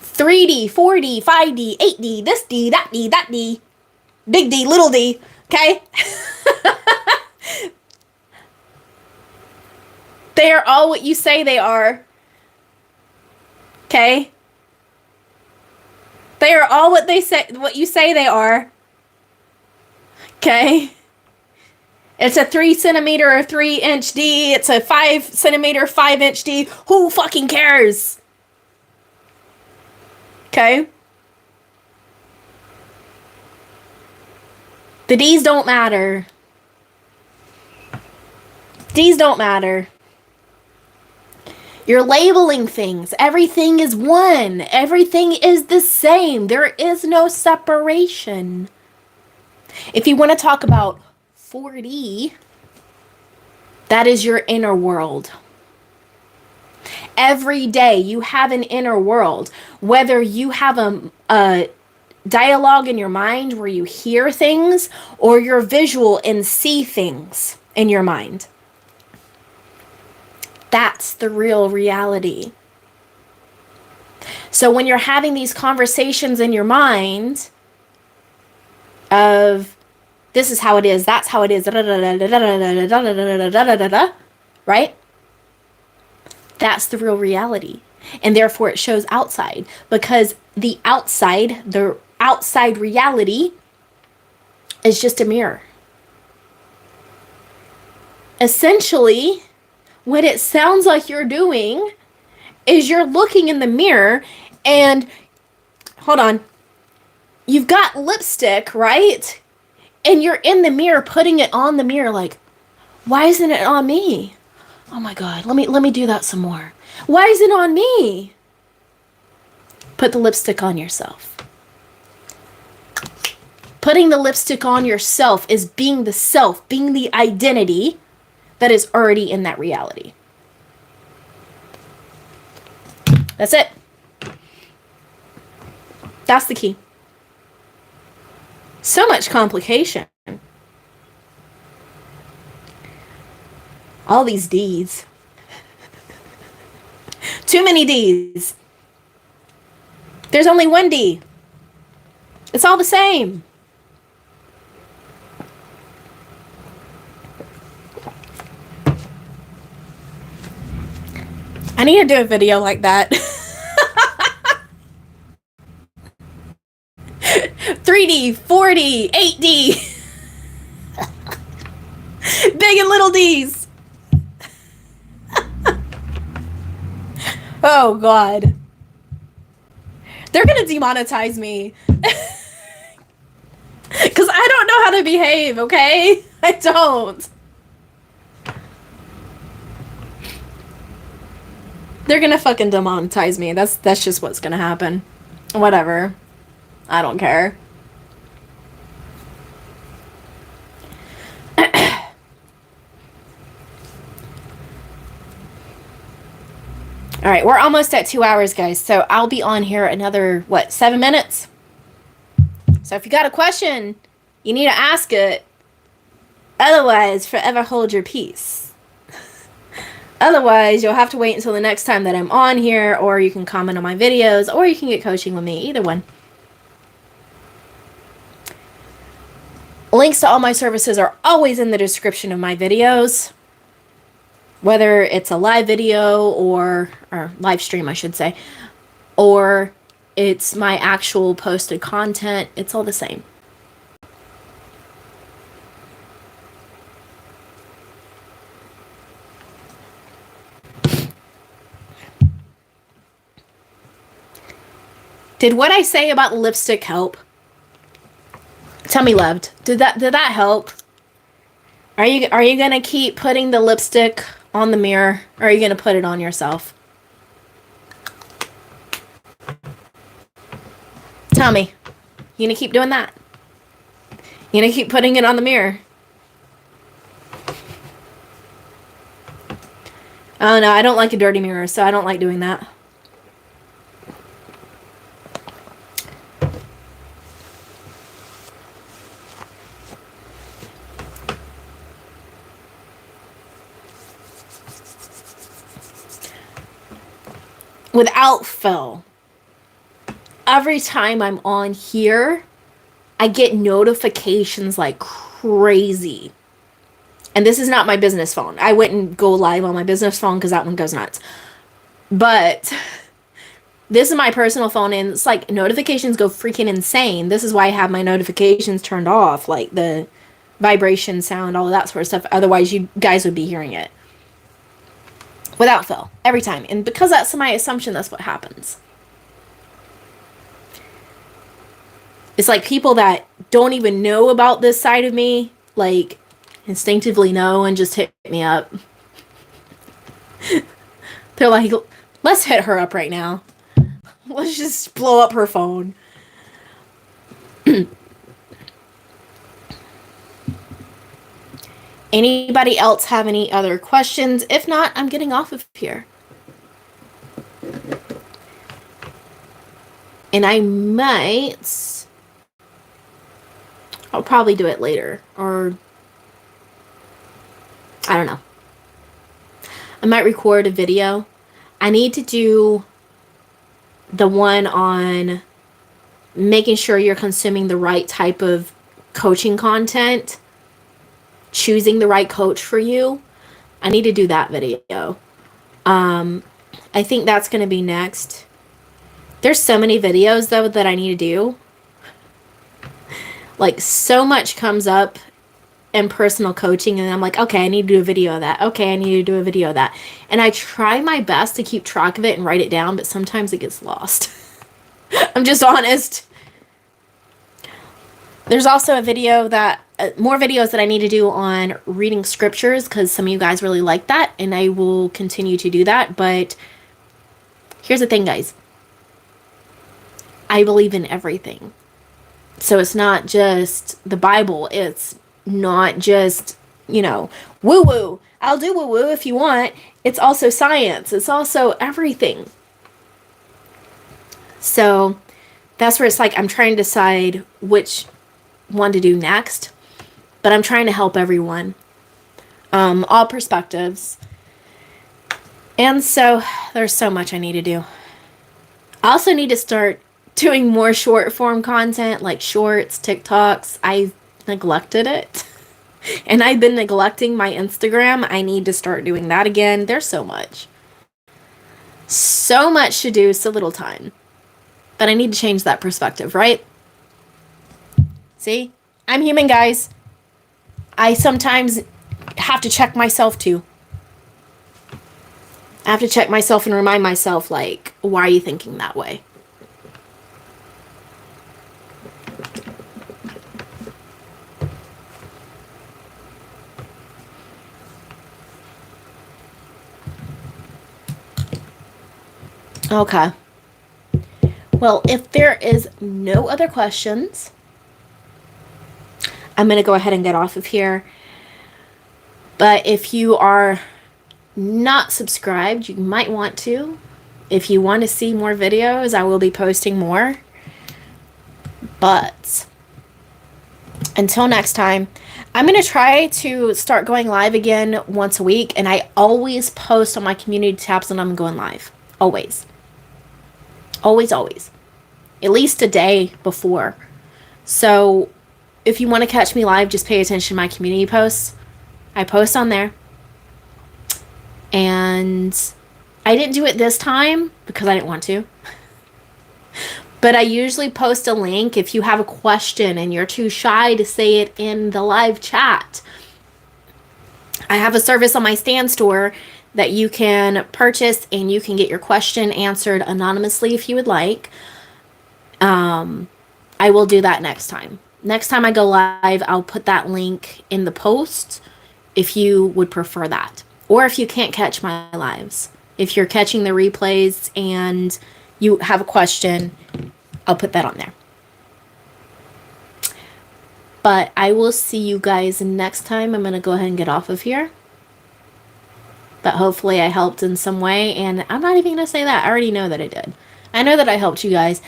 3D, 4D, 5D, 8D, this D, that D, that D. Big D, little d. Okay? They are all what you say they are. Okay? They are all what you say they are. Okay? It's a 3 centimeter or 3 inch D. It's a 5 centimeter, 5 inch D. Who fucking cares? Okay? The D's don't matter. D's don't matter. You're labeling things. Everything is one. Everything is the same. There is no separation. If you want to talk about 4D, that is your inner world. Every day you have an inner world. Whether you have a dialogue in your mind where you hear things or you're visual and see things in your mind. That's the real reality. So when you're having these conversations in your mind of this is how it is, that's how it is, right? That's the real reality. And therefore it shows outside, because the outside reality is just a mirror. Essentially, what it sounds like you're doing is you're looking in the mirror And hold on. You've got lipstick, right? And you're in the mirror putting it on the mirror like, why isn't it on me? Oh my God, let me do that some more. Why is it on me? Put the lipstick on yourself. Putting the lipstick on yourself is being the self, being the identity that is already in that reality. That's it. That's the key. So much complication. All these D's. Too many D's. There's only one D. It's all the same. I need to do a video like that. 3D, 4D, 8D. Big and little D's. Oh, God. They're going to demonetize me. Because I don't know how to behave, okay? I don't. They're going to fucking demonetize me. That's just what's going to happen. Whatever. I don't care. All right, we're almost at 2 hours, guys. So I'll be on here another, 7 minutes? So if you got a question, you need to ask it. Otherwise, forever hold your peace. Otherwise, you'll have to wait until the next time that I'm on here, or you can comment on my videos, or you can get coaching with me. Either one. Links to all my services are always in the description of my videos. Whether it's a live video or live stream, I should say, or it's my actual posted content, it's all the same. Did what I say about lipstick help? Tell me, loved. Did that help? Are you gonna keep putting the lipstick on the mirror, or are you gonna put it on yourself? Tell me. You gonna keep doing that? You gonna keep putting it on the mirror? Oh no, I don't like a dirty mirror, so I don't like doing that. Without fail, every time I'm on here, I get notifications like crazy. And this is not my business phone. I wouldn't go live on my business phone because that one goes nuts. But this is my personal phone, and it's like notifications go freaking insane. This is why I have my notifications turned off, like the vibration sound, all of that sort of stuff. Otherwise, you guys would be hearing it. Without fail, every time. And because that's my assumption, that's what happens. It's like people that don't even know about this side of me, like, instinctively know and just hit me up. They're like, let's hit her up right now. Let's just blow up her phone. Anybody else have any other questions? If not, I'm getting off of here. And I'll probably do it later, or I don't know. I might record a video. I need to do the one on making sure you're consuming the right type of coaching content, choosing the right coach for you. I need to do that video. I think that's going to be next. There's so many videos, though, that I need to do. Like, so much comes up in personal coaching, and I'm like, okay, I need to do a video of that. Okay, I need to do a video of that. And I try my best to keep track of it and write it down, but sometimes it gets lost. I'm just honest. There's also a video that, more videos that I need to do on reading scriptures because some of you guys really like that, and I will continue to do that. But here's the thing, guys. I believe in everything. So it's not just the Bible. It's not just, woo-woo. I'll do woo-woo if you want. It's also science. It's also everything. So that's where it's like I'm trying to decide which one to do next. But I'm trying to help everyone. All perspectives. And so there's so much I need to do. I also need to start doing more short form content like shorts, TikToks. I neglected it. And I've been neglecting my Instagram. I need to start doing that again. There's so much. So much to do, so little time. But I need to change that perspective, right? See? I'm human, guys. I sometimes have to check myself too. I have to check myself and remind myself, like, why are you thinking that way? Okay. Well, if there is no other questions, I'm going to go ahead and get off of here. But if you are not subscribed, you might want to. If you want to see more videos, I will be posting more. But until next time, I'm going to try to start going live again once a week. And I always post on my community tabs when I'm going live. Always. Always, always. At least a day before. So if you want to catch me live, just pay attention to my community posts. I post on there. And I didn't do it this time because I didn't want to. But I usually post a link if you have a question and you're too shy to say it in the live chat. I have a service on my Stan store that you can purchase and you can get your question answered anonymously if you would like. I will do that next time. Next time I go live, I'll put that link in the post if you would prefer that. Or if you can't catch my lives. If you're catching the replays and you have a question, I'll put that on there. But I will see you guys next time. I'm going to go ahead and get off of here. But hopefully I helped in some way. And I'm not even going to say that. I already know that I did. I know that I helped you guys.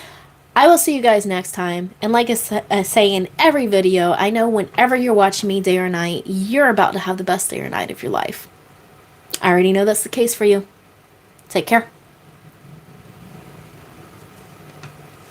I will see you guys next time. And like I say in every video, I know whenever you're watching me day or night, you're about to have the best day or night of your life. I already know that's the case for you. Take care.